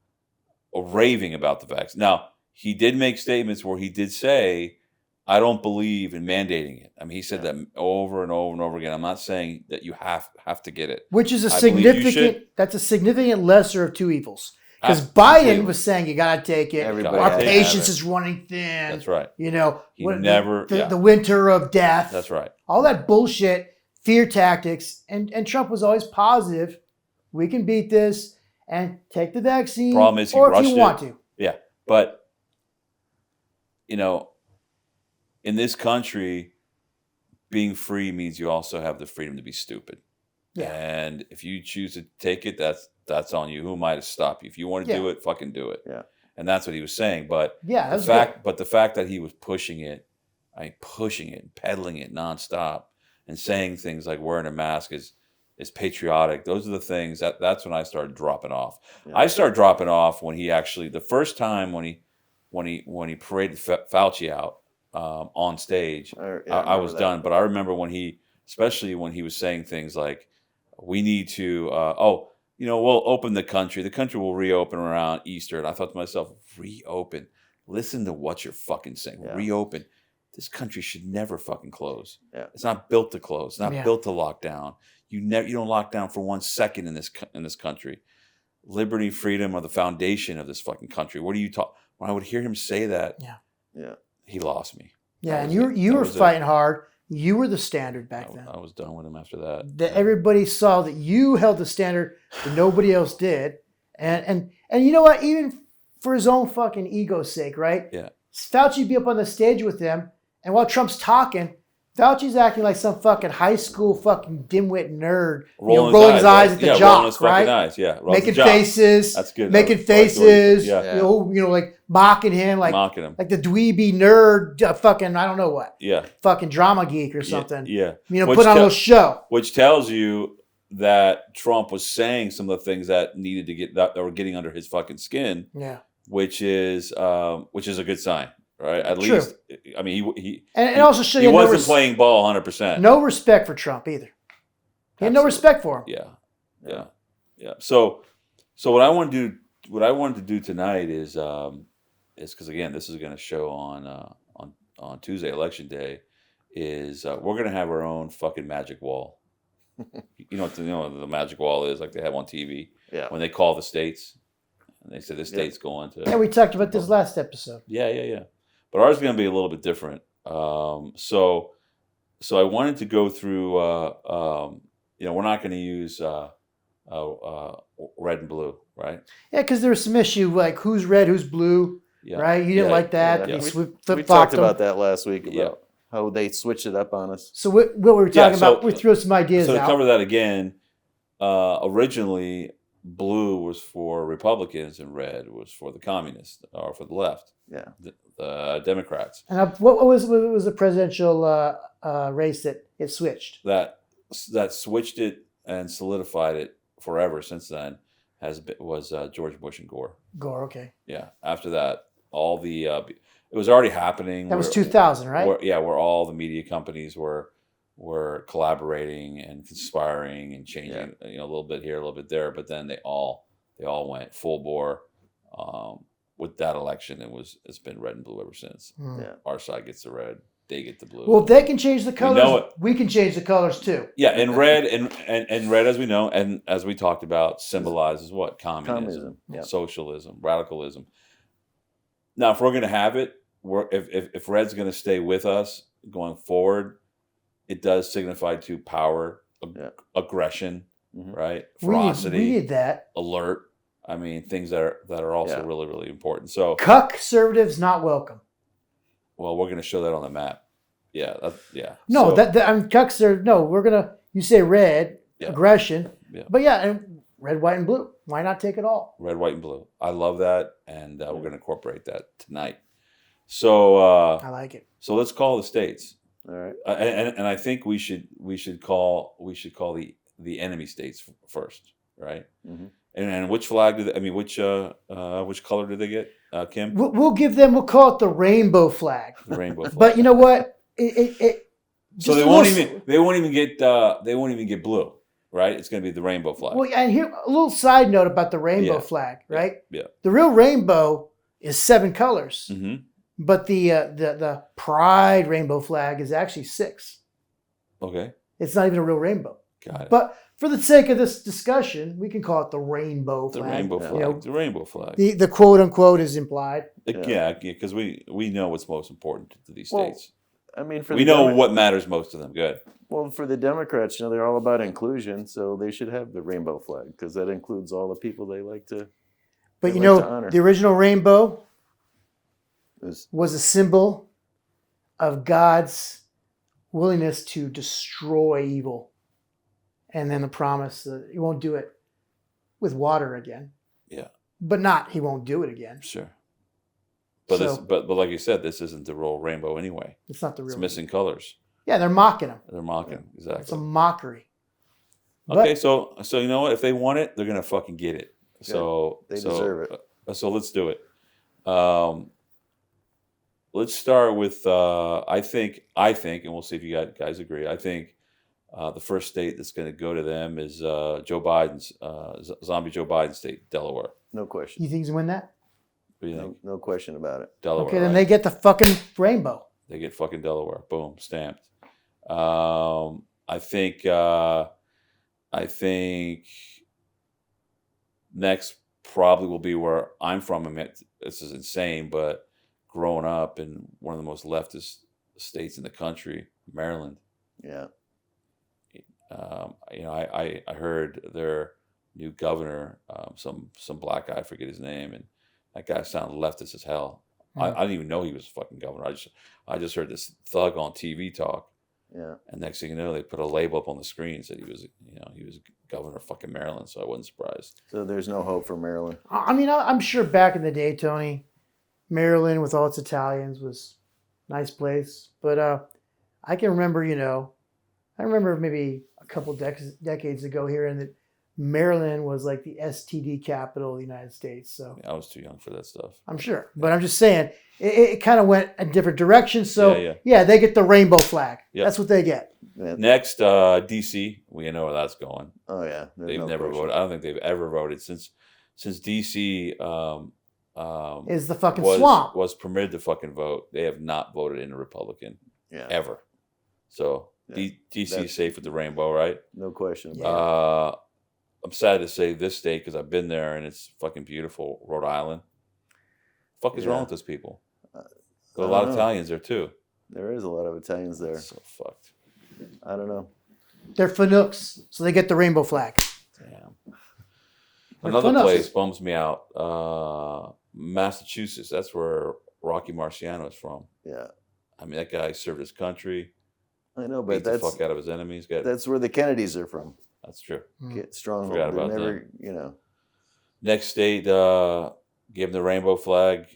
raving about the vaccine. Now, he did make statements where he did say, I don't believe in mandating it. I mean, he said that over and over and over again. I'm not saying that you have to get it. Which is a significant lesser of two evils. Because Biden was saying you got to take it. Our patience is running thin. That's right. You know, the winter of death. That's right. All that bullshit, fear tactics, and Trump was always positive. We can beat this and take the vaccine. Problem is, or if you want to. Yeah, but you know, in this country, being free means you also have the freedom to be stupid. Yeah. And if you choose to take it, that's on you. Who am I to stop you? If you want to do it, fucking do it. Yeah. And that's what he was saying. But the fact that he was pushing it, peddling it nonstop, and saying things like wearing a mask is patriotic. Those are the things that's when I started dropping off. Yeah. I started dropping off when he actually, the first time when he paraded Fauci out on stage, I was done. But I remember especially when he was saying things like, we need to, we'll open the country. The country will reopen around Easter. And I thought to myself, reopen? Listen to what you're fucking saying. Yeah. Reopen. This country should never fucking close. Yeah. It's not built to close. It's not built to lock down. You don't lock down for 1 second in this country. Liberty, freedom are the foundation of this fucking country. What are you talking? When I would hear him say that, he lost me. Yeah, and you were fighting hard. You were the standard back then. I was done with him after that. That everybody saw that you held the standard that nobody else did. And you know what? Even for his own fucking ego's sake, right? Yeah. Fauci be up on the stage with him, and while Trump's talking, Fauci's acting like some fucking high school fucking dimwit nerd. Rolling his eyes at the jock, right? Eyes, making faces. That's good. Making faces. Yeah. You know, like mocking him, like the dweeby nerd, fucking I don't know what. Yeah. Fucking drama geek or something. Yeah. You know, put on a little show. Which tells you that Trump was saying some of the things that needed to get that were getting under his fucking skin. Yeah. Which is a good sign. Right, at least I mean he also he wasn't playing ball 100%. No respect for Trump either. He had no respect for him. Yeah. So what I wanted to do tonight is because again this is going to show on Tuesday, Election Day, is we're going to have our own fucking magic wall. You know what the magic wall is, like they have on TV. Yeah. When they call the states, and they say the state's going to. Yeah, we talked about this last episode. Yeah. But ours is going to be a little bit different. So I wanted to go through. We're not going to use red and blue, right? Yeah, because there was some issue like who's red, who's blue, right? You didn't like that. Yeah. We talked about that last week. how they switched it up on us. So what we were talking about, we threw some ideas out. So to out. cover that again, originally blue was for Republicans and red was for the communists or for the left. Yeah. The Democrats. And what was the presidential race that it switched? That switched it and solidified it forever since then was George Bush and Gore. Gore, okay. Yeah. After that, all the it was already happening. That was 2000, right? Where all the media companies were collaborating and conspiring and changing, a little bit here, a little bit there, but then they all went full bore with that election. It's been red and blue ever since. Yeah. Our side gets the red, they get the blue. Well, if they can change the colors, we can change the colors too. Yeah, and red and red, as we know, and as we talked about, symbolizes what? Communism. Socialism, radicalism. Now, if we're going to have it, if red's going to stay with us going forward, it does signify to power, aggression, right? Ferocity. We need that. Alert. I mean, things that are also really, really important. So, conservatives not welcome. Well, we're going to show that on the map. Yeah, No, cucks are no. We're gonna. You say red aggression, but and red, white, and blue. Why not take it all? Red, white, and blue. I love that, and we're going to incorporate that tonight. So I like it. So let's call the states. All right. And I think we should call the enemy states first, right? Mm-hmm. And which flag which color do they get, Kim? We'll give them. We'll call it the rainbow flag. The rainbow flag. But you know what? So they won't even get blue, right? It's going to be the rainbow flag. Well, and here a little side note about the rainbow flag, right? Yeah. The real rainbow is 7 colors, but the pride rainbow flag is actually 6. Okay. It's not even a real rainbow. Got it. But for the sake of this discussion, we can call it the rainbow flag. The rainbow flag. The rainbow flag. The quote unquote is implied. Because we know what's most important to these states. I mean, we know what matters most to them. Good. Well, for the Democrats, they're all about inclusion, so they should have the rainbow flag because that includes all the people they like to. But the original rainbow was a symbol of God's willingness to destroy evil. And then the promise that he won't do it with water again. Yeah. But he won't do it again. Sure. But but like you said, this isn't the real rainbow anyway. It's not the real. It's missing colors. Yeah, they're mocking him. They're mocking, exactly. It's a mockery. Okay, so you know what? If they want it, they're gonna fucking get it. So they deserve it. So let's do it. Let's start with I think, and we'll see if you guys agree. I think the first state that's going to go to them is Joe Biden's zombie Joe Biden state, Delaware. No question. You think he's going to win that? What do you think? No question about it. Delaware. Okay, then they get the fucking rainbow. They get fucking Delaware. Boom, stamped. I think next probably will be where I'm from. I mean, this is insane, but growing up in one of the most leftist states in the country, Maryland. Yeah. I heard their new governor, some black guy, I forget his name, and that guy sounded leftist as hell. I didn't even know he was a fucking governor. I just heard this thug on TV talk. Yeah. And next thing you know, they put a label up on the screen and said he was governor of fucking Maryland. So I wasn't surprised. So there's no hope for Maryland. I mean, I'm sure back in the day, Tony, Maryland with all its Italians was a nice place. But I can remember, I remember maybe a couple decades ago hearing that Maryland was like the STD capital of the United States. So I was too young for that stuff. I'm sure, but I'm just saying it kind of went a different direction. So yeah, they get the rainbow flag. Yep. That's what they get. Next, DC. We know where that's going. Oh yeah, they've never voted. I don't think they've ever voted since DC. Is the fucking swamp was permitted to fucking vote. They have not voted in a Republican ever. So DC is safe with the rainbow, right? No question about it. I'm sad to say this state because I've been there and it's fucking beautiful. Rhode Island. Fuck is wrong with those people? There's a lot of Italians there too. There is a lot of Italians there. That's so fucked. I don't know. They're Fanooks, so they get the rainbow flag. Damn. Another place bums me out. Massachusetts. That's where Rocky Marciano is from. Yeah. I mean, that guy served his country. I know, Beat but the fuck out of his enemies. That's where the Kennedys are from. That's true. Get stronghold. Forgot about never, that. you know. Next state, gave him the rainbow flag.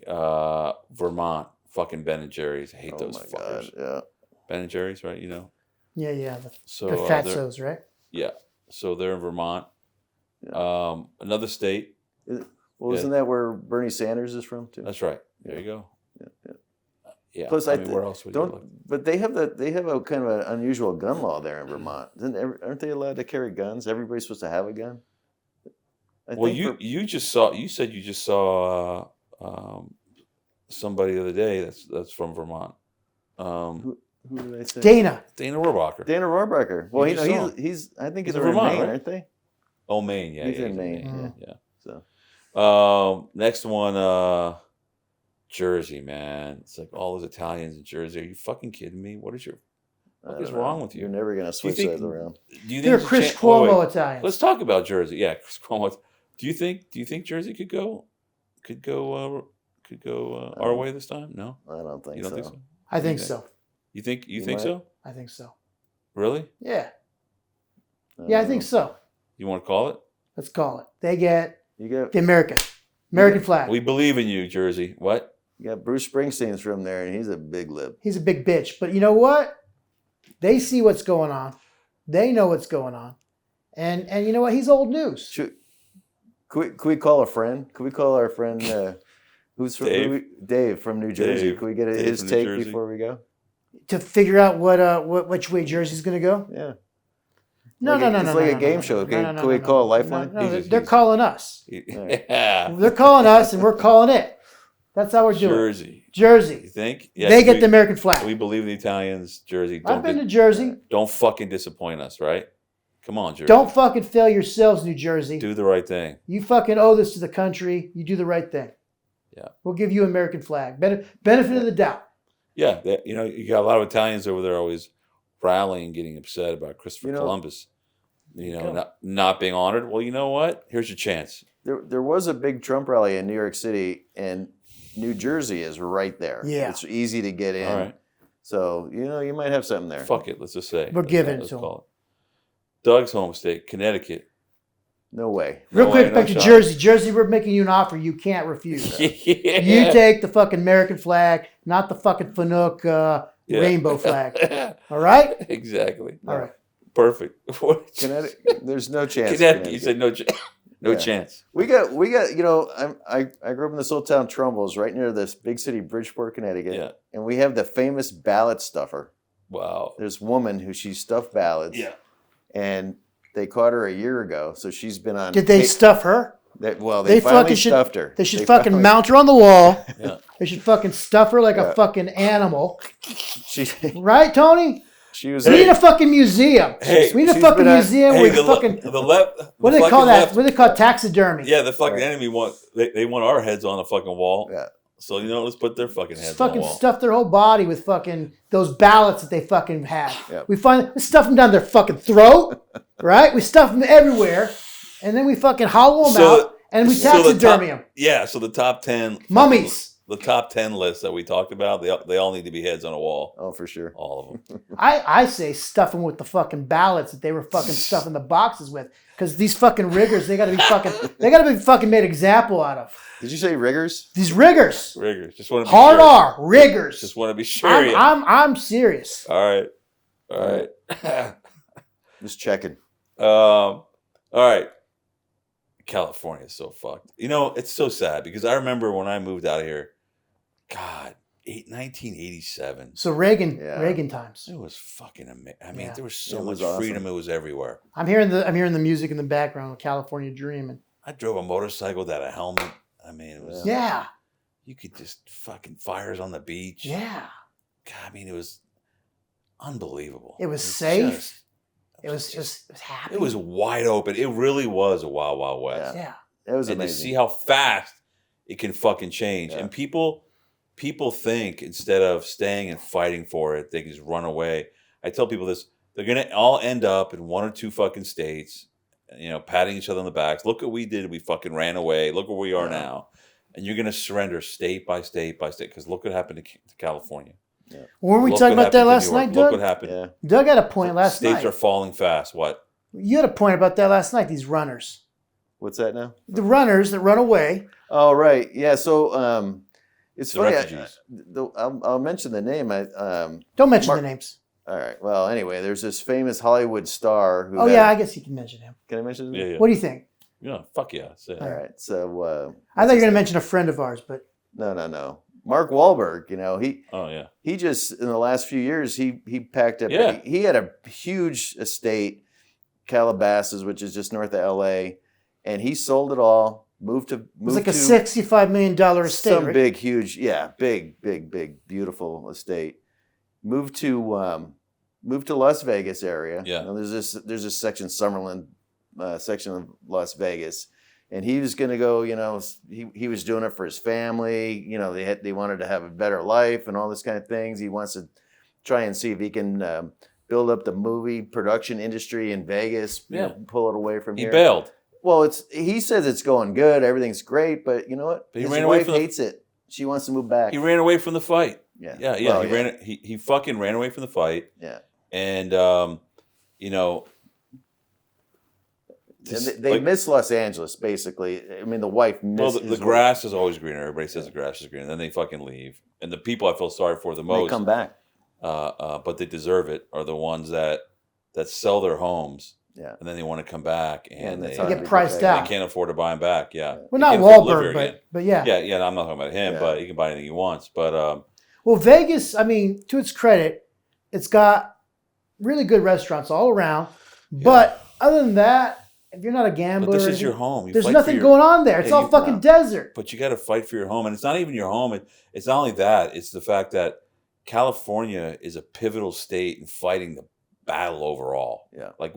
Vermont, fucking Ben and Jerry's. I hate those fuckers. God, yeah. Ben and Jerry's, right? You know. Yeah. So The Fatsos, right? Yeah. So they're in Vermont. Yeah. Another state. Well, isn't that where Bernie Sanders is from too? That's right. There you go. Yeah. Plus, I mean, where else would you look? But they have a kind of an unusual gun law there in Vermont. Aren't they allowed to carry guns? Everybody's supposed to have a gun. You said you just saw somebody the other day that's from Vermont. Who did I say? Dana Rohrabacher. Dana Rohrabacher. Well, he's I think he's in Vermont, Maine, right? aren't they? Oh, Maine. Yeah, he's yeah, in Maine. Yeah. So Next one, Jersey, man. It's like all those Italians in Jersey. Are you fucking kidding me? What is wrong with you? You're never gonna switch that around. Do you think They're Chris Cuomo Italians. Let's talk about Jersey. Yeah, Chris Cuomo. Do you think Jersey could go our way this time? No, I don't think you so. don't think so? I think so. You think so? I think so. Really? Yeah. Yeah, I think so. You want to call it? Let's call it. They get You got the American flag. We believe in you, Jersey. What? you got Bruce Springsteen's from there, and he's a big lip. He's a big bitch. But you know what? They see what's going on. They know what's going on. And you know what? He's old news. Could we call a friend? Could we call our friend who's from Dave from New Jersey? Dave. Could we get his take before we go? To figure out which way Jersey's going to go? Yeah. No. It's like a game show. Can we call a lifeline? No, they're calling us. Yeah. They're calling us, and we're calling it. That's how we're doing. Jersey. You think? Yeah, they get the American flag. We believe in the Italians. Jersey. I've been to Jersey. Don't fucking disappoint us, right? Come on, Jersey. Don't fucking fail yourselves, New Jersey. Do the right thing. You fucking owe this to the country. You do the right thing. Yeah. We'll give you American flag. Benefit of the doubt. Yeah. You got a lot of Italians over there always rallying, getting upset about Christopher Columbus. Not being honored. Well, you know what? Here's your chance. There was a big Trump rally in New York City, and New Jersey is right there. Yeah. It's easy to get in. All right. So, you might have something there. Fuck it. Let's just say. We're giving let's to call it. Doug's home state, Connecticut. No way. Real quick, back to Jersey. Jersey, we're making you an offer you can't refuse. Yeah. You take the fucking American flag, not the fucking Fanuc rainbow flag. All right? Exactly. All right. Perfect. Connecticut, there's no chance. Connecticut. You said no chance. We got. I grew up in this little town, Trumbull's, right near this big city, Bridgeport, Connecticut. Yeah. And we have the famous ballot stuffer. Wow. There's a woman who she stuffed ballots. Yeah. And they caught her a year ago, so she's been on. Did they stuff her? They finally stuffed her. They should fucking mount her on the wall. Yeah. They should fucking stuff her like a fucking animal. She, right, Tony? She was. We need a fucking museum. Hey, we need a fucking museum with fucking. The left. What do they call that? What do they call taxidermy? Yeah, the fucking enemy they want our heads on a fucking wall. Yeah. So let's put their fucking heads Just fucking on the wall. stuff their whole body with fucking those ballots that they fucking have. Yeah. We stuff them down their fucking throat, right? We stuff them everywhere, and then we fucking hollow them out, and we taxidermy them. Yeah. So the top 10 mummies. The top 10 list that we talked about, they all need to be heads on a wall. Oh, for sure. All of them. I say stuff them with the fucking ballots that they were fucking stuffing the boxes with, because these fucking riggers, they got to be fucking made example out of. Did you say riggers? These riggers. Riggers. Just want to be hard sure. R riggers. Just want to be sure. I'm serious. All right. Just checking. All right. California is so fucked. It's so sad because I remember when I moved out of here. God, 1987. So Reagan times. It was fucking amazing. I mean, there was so much freedom. It was everywhere. I'm hearing the music in the background, California Dreaming. I drove a motorcycle that had a helmet. I mean, it was. Yeah. You could just fucking fires on the beach. Yeah. God, I mean, it was unbelievable. It was safe. It was happy. It was wide open. It really was a Wild Wild West. Yeah. It was and amazing. to see how fast it can fucking change. Yeah. And people think instead of staying and fighting for it, they can just run away. I tell people this, they're going to all end up in one or two fucking states, patting each other on the backs. Look what we did. We fucking ran away. Look where we are now. And you're going to surrender state by state by state because look what happened to California. Yeah. Weren't we Look talking what about that happened last to New York. night, Look Doug? what happened. Yeah. Doug had a point last States night. are falling fast. What? You had a point about that last night, these runners. What's that now? The runners that run away. Oh, right. Yeah. So it's The funny. refugees. I'll mention the name. Don't mention the names. All right. Well, anyway, there's this famous Hollywood star who. Oh, yeah, I guess you can mention him. Can I mention him? Yeah, yeah. What do you think? Yeah, fuck yeah. Say it. All right. So. I thought you were going to mention a friend of ours, but. No. Mark Wahlberg, Oh yeah. he just in the last few years he packed up. Yeah. He had a huge estate, Calabasas, which is just north of L.A., and he sold it all. Moved It was like to a $65 million estate, some right? big, huge, big, beautiful estate. Moved to Las Vegas area. Yeah. There's this section, Summerlin section of Las Vegas. And he was going to go, he was doing it for his family. They wanted to have a better life and all this kind of things. He wants to try and see if he can build up the movie production industry in Vegas. Pull it away from here. He bailed. Well, he says it's going good. Everything's great. But you know what? But he His ran away wife from the- hates it. She wants to move back. He ran away from the fight. Yeah. Yeah. Well, He fucking ran away from the fight. Yeah. And And they miss Los Angeles, basically. I mean, the wife misses. Well, the grass is always greener. Everybody says the grass is greener. And then they fucking leave. And the people I feel sorry for the They most, come back. but they deserve it, are the ones that sell their homes. Yeah. And then they want to come back and that's they hard They to get priced protect. out. They can't afford to buy them back. Yeah. Well, They not can't afford to live Wahlberg, here again. but yeah. Yeah. I'm not talking about him, Yeah. but he can buy anything he wants. But Well, Vegas, I mean, to its credit, it's got really good restaurants all around. But other than that, if you're not a gambler, this is your home. You there's fight nothing for going on there. It's Yeah, all you- fucking desert. But you got to fight for your home, and it's not even your home. It's not only that; it's the fact that California is a pivotal state in fighting the battle overall. Yeah. Like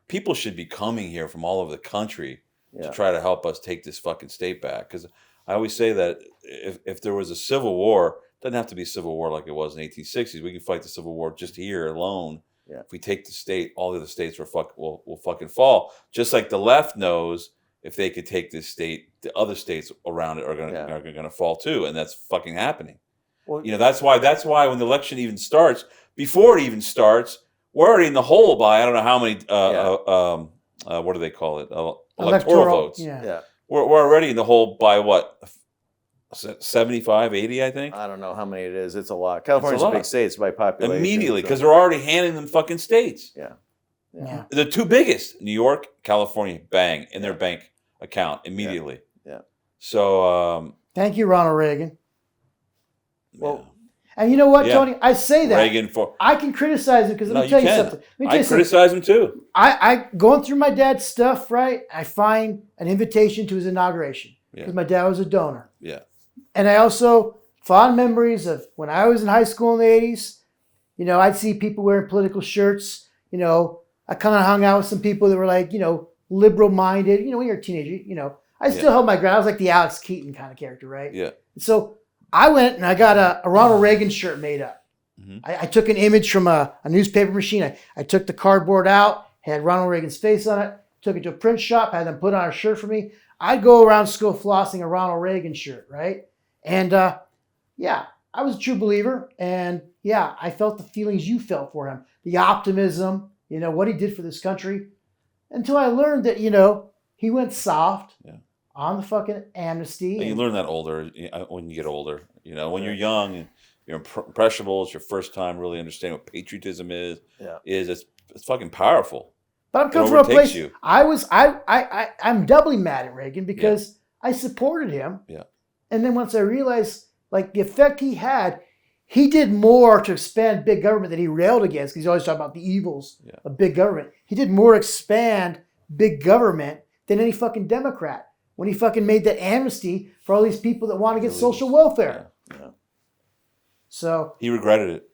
people should be coming here from all over the country to Yeah. try to help us take this fucking state back. Because I always say that if there was a civil war, it doesn't have to be a civil war like it was in the 1860s. We can fight the Civil War just here alone. Yeah. If we take the state, all the other states will fucking fall. Just like the left knows if they could take this state, the other states around it are gonna fall too, and that's fucking happening. Well, That's why when the election even starts, before it even starts, we're already in the hole by I don't know how many what do they call it? Electoral votes. Yeah. yeah. We're already in the hole by what? 75, 80, I think. I don't know how many it is. It's a lot. California's a lot. big state. It's by population. Immediately, so- because they're already handing them fucking states. Yeah. Yeah. The two biggest, New York, California, bang, in their bank account immediately. Yeah. So, Thank you, Ronald Reagan. Well, And you know what, Yeah. Tony? I say that. Reagan for. I can criticize him because let No, me tell you you can. something. Let me tell I you something. criticize him too. I going through my dad's stuff, right? I find an invitation to his inauguration Yeah. because my dad was a donor. Yeah. And I also fond memories of when I was in high school in the 80s. I'd see people wearing political shirts. I kind of hung out with some people that were like, liberal minded. When you're a teenager, I still held my ground. I was like the Alex Keaton kind of character, right? Yeah. So I went and I got a Ronald Reagan shirt made up. Mhm. I took an image from a newspaper machine. I took the cardboard out, had Ronald Reagan's face on it, took it to a print shop, had them put on a shirt for me. I'd go around school flossing a Ronald Reagan shirt, right? And I was a true believer. And I felt the feelings you felt for him, the optimism, what he did for this country. Until I learned that, he went soft on the fucking amnesty. And you learn that when you get older. When you're young and you're impressionable, it's your first time really understanding what patriotism is. Yeah. It's fucking powerful. But I'm coming It from a overtakes place. you. I'm doubly mad at Reagan because I supported him. Yeah. And then once I realized the effect he had, he did more to expand big government than he railed against because he's always talking about the evils of big government. He did more to expand big government than any fucking Democrat when he fucking made that amnesty for all these people that want to get social welfare. Yeah. So He regretted it.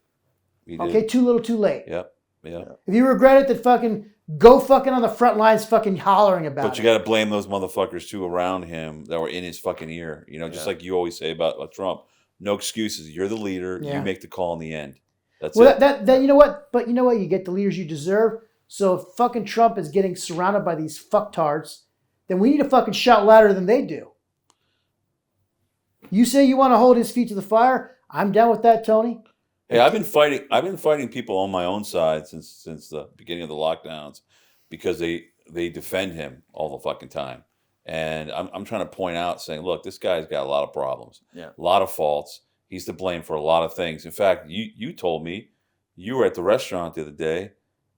He did. okay, too little, too late. Yep. Yeah. If you regret it, then fucking go fucking on the front lines, fucking hollering about But it. you got to blame those motherfuckers too around him that were in his fucking ear. Just like you always say about Trump. No excuses. You're the leader. Yeah. You make the call in the end. That's Well, it. that you know what? But you know what? You get the leaders you deserve. So if fucking Trump is getting surrounded by these fucktards, then we need to fucking shout louder than they do. You say you want to hold his feet to the fire. I'm down with that, Tony. Hey, I've been fighting people on my own side since the beginning of the lockdowns because they defend him all the fucking time. And I'm trying to point out, saying, look, this guy's got a lot of problems, Yeah. a lot of faults. He's to blame for a lot of things. In fact, you told me you were at the restaurant the other day,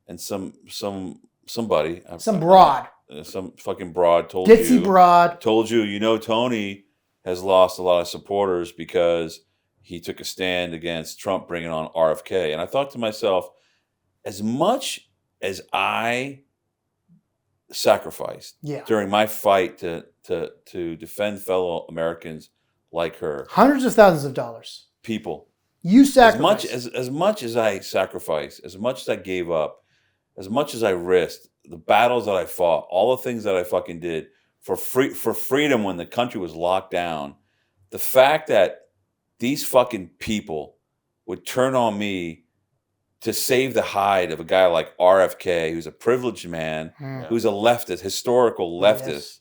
and somebody, Some broad, some fucking broad ditzy broad. told you, Tony has lost a lot of supporters because he took a stand against Trump bringing on RFK. And I thought to myself, as much as I sacrificed Yeah. during my fight to defend fellow Americans like her, Hundreds of thousands of dollars. people, You sacrificed. as much as I sacrificed, as much as I gave up, as much as I risked, the battles that I fought, all the things that I fucking did for freedom when the country was locked down, the fact that these fucking people would turn on me to save the hide of a guy like RFK, who's a privileged man, who's a leftist, historical leftist,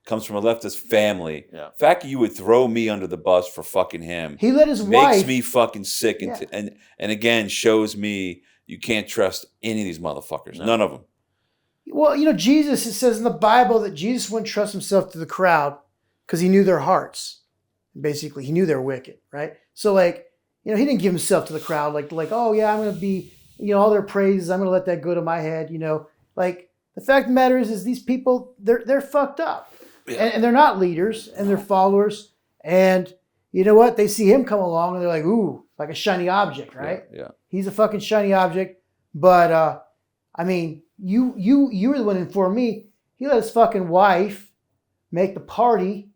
comes from a leftist family. Yeah. The fact that you would throw me under the bus for fucking him, He let his makes wife. me fucking sick, and again shows me you can't trust any of these motherfuckers. No. None of them. Well, Jesus, it says in the Bible that Jesus wouldn't trust himself to the crowd because he knew their hearts. Basically, he knew they're wicked, right? So, he didn't give himself to the crowd like, oh yeah, I'm going to be, all their praises, I'm going to let that go to my head, the fact of the matter is these people, they're fucked up. Yeah. And they're not leaders, and they're followers. And you know what? They see him come along, and they're like, ooh, like a shiny object, right? Yeah. He's a fucking shiny object. But, you were the one who informed me. He let his fucking wife make the party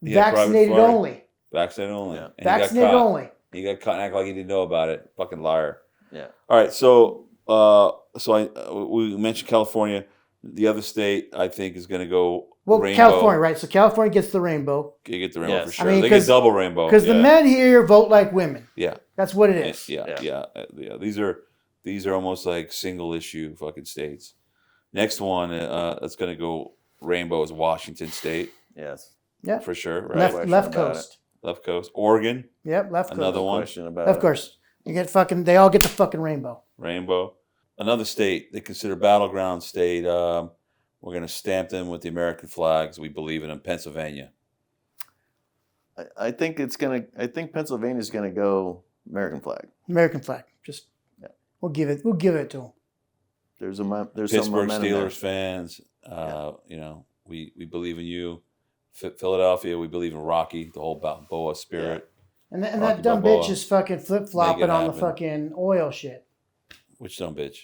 vaccinated private party. only. Vaccinated only. Yeah. And Vaccinated only. He got caught and act like he didn't know about it. Fucking liar. Yeah. All right, we mentioned California. The other state, I think, is going to go Well, rainbow. California, right? So California gets the rainbow. You get the rainbow Yes. for sure. I mean, they get double rainbow. Because the men here vote like women. Yeah. That's what it is. Yeah. These are almost like single issue fucking states. Next one that's going to go rainbow is Washington State. Yes. Yeah. For sure. Right? Left coast. Left coast. Oregon. Yep, left coast. Another one. Question about Of course. They all get the fucking rainbow. Rainbow. Another state they consider battleground state. We're going to stamp them with the American flags. We believe in them. Pennsylvania. I think Pennsylvania's gonna go American flag. American flag. Just we'll give it to them. There's some Pittsburgh momentum Steelers there. fans. We believe in you. Philadelphia, we believe in Rocky, the whole Balboa spirit. And Rocky that dumb Balboa. bitch is fucking flip Make flopping it on the happen. fucking oil shit. Which dumb bitch?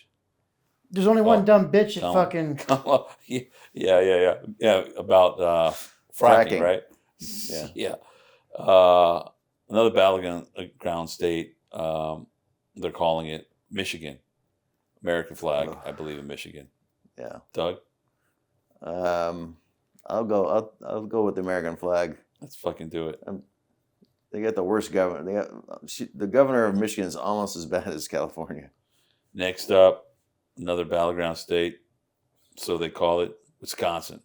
There's only one dumb bitch that Kamala. fucking. Yeah. About fracking, right? Yeah. Another battleground state. They're calling it Michigan. American flag. Ugh. I believe in Michigan. Yeah. Doug, I'll go with the American flag. let's fucking do it. They got the worst governor. The governor of Michigan is almost as bad as California. Next up, another battleground state. So they call it Wisconsin.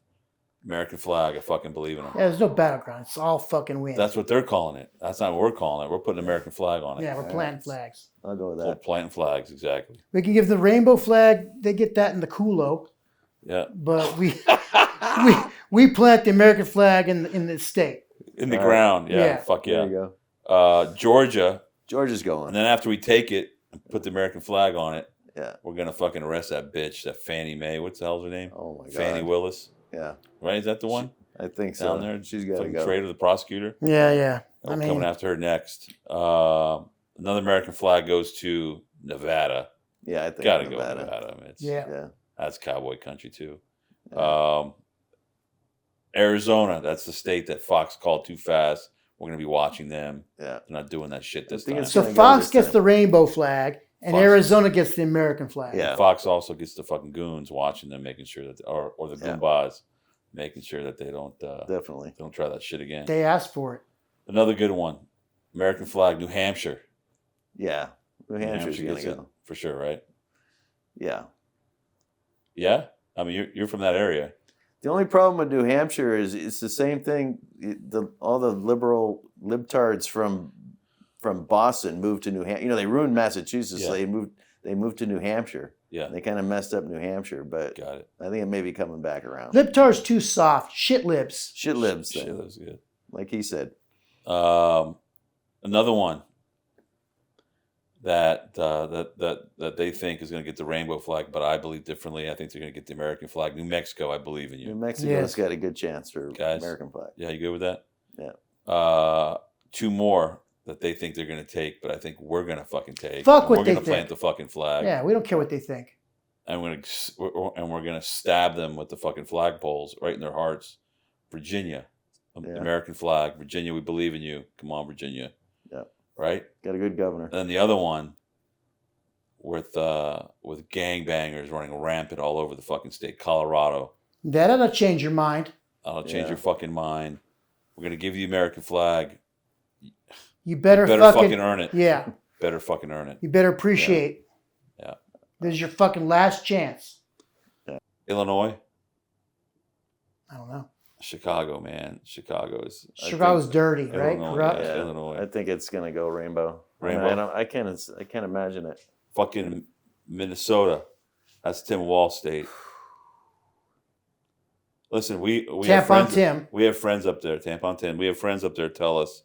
American flag. I fucking believe in them. Yeah, there's no battleground. It's all fucking win. That's what they're calling it. That's not what we're calling it. We're putting American flag on it. Yeah, we're planting flags. I'll go with We're that. planting flags, exactly. We can give the rainbow flag. They get that in the culo, Yeah. but we plant the American flag in the state. In the All ground. Yeah. Yeah. Fuck There yeah. you go. Georgia. Georgia's going. And then after we take it and put the American flag on it, Yeah. we're going to fucking arrest that bitch, that Fannie Mae. What the hell's her name? Oh my god. Fannie Willis. Yeah. Right? Is that the one? I think so. Down there? She's got to Fucking go. traitor, the prosecutor. Yeah. Oh, coming after her next. Another American flag goes to Nevada. Yeah, I think Gotta go Nevada. Nevada. I mean, Yeah. that's cowboy country too. Yeah. Arizona, that's the state that Fox called too fast. We're gonna be watching them. Yeah. They're not doing that shit this think time. it's So gonna go Fox this gets time. the rainbow flag, and Fox. Arizona gets the American flag. Yeah. Fox also gets the fucking goons watching them, making sure that, or the Yeah. Goombas, making sure that they don't Definitely. don't try that shit again. They asked for it. Another good one, American flag, New Hampshire. Yeah. New Hampshire's going to gets go. it for sure, right? Yeah. Yeah, I mean you're from that area. The only problem with New Hampshire is it's the same thing. All the libtards from from Boston moved to New Hampshire. You know, they ruined Massachusetts. Yeah. So they moved to New Hampshire. Yeah. They kind of messed up New Hampshire, but Got it. I think it may be coming back around. Libtar's too soft. Shit libs. Shit libs. Shit lives good. Like he said. Another one that they think is going to get the rainbow flag, but I believe differently. I think they're going to get the American flag. New Mexico, I believe in you. New Mexico's Yes. got a good chance for Guys. American flag. Yeah, you good with that? Yeah. Two more that they think they're going to take, but I think we're going to fucking take. Fuck what we're they going to plant think. the fucking flag. Yeah, we don't care what they think. And we're going to stab them with the fucking flagpoles right in their hearts. Virginia, Yeah. American flag. Virginia, we believe in you. Come on, Virginia. Yeah. Right? Got a good governor. And then the other one with gangbangers running rampant all over the fucking state, Colorado. That'll change your mind. I'll change Yeah. your fucking mind. We're going to give you the American flag. You better fucking earn it. Yeah. Better fucking earn it. You better appreciate. Yeah. This is your fucking last chance. Illinois, I don't know. Chicago, man. Chicago is. Chicago's dirty, right? Illinois, Corrupt. yeah. Yeah, Illinois. I think it's gonna go rainbow. Rainbow. I can't imagine it. Fucking Minnesota. That's Tim Wall State. Listen, we have Tampon friends. Tim. We have friends up there. Tampon Tim. We have friends up there tell us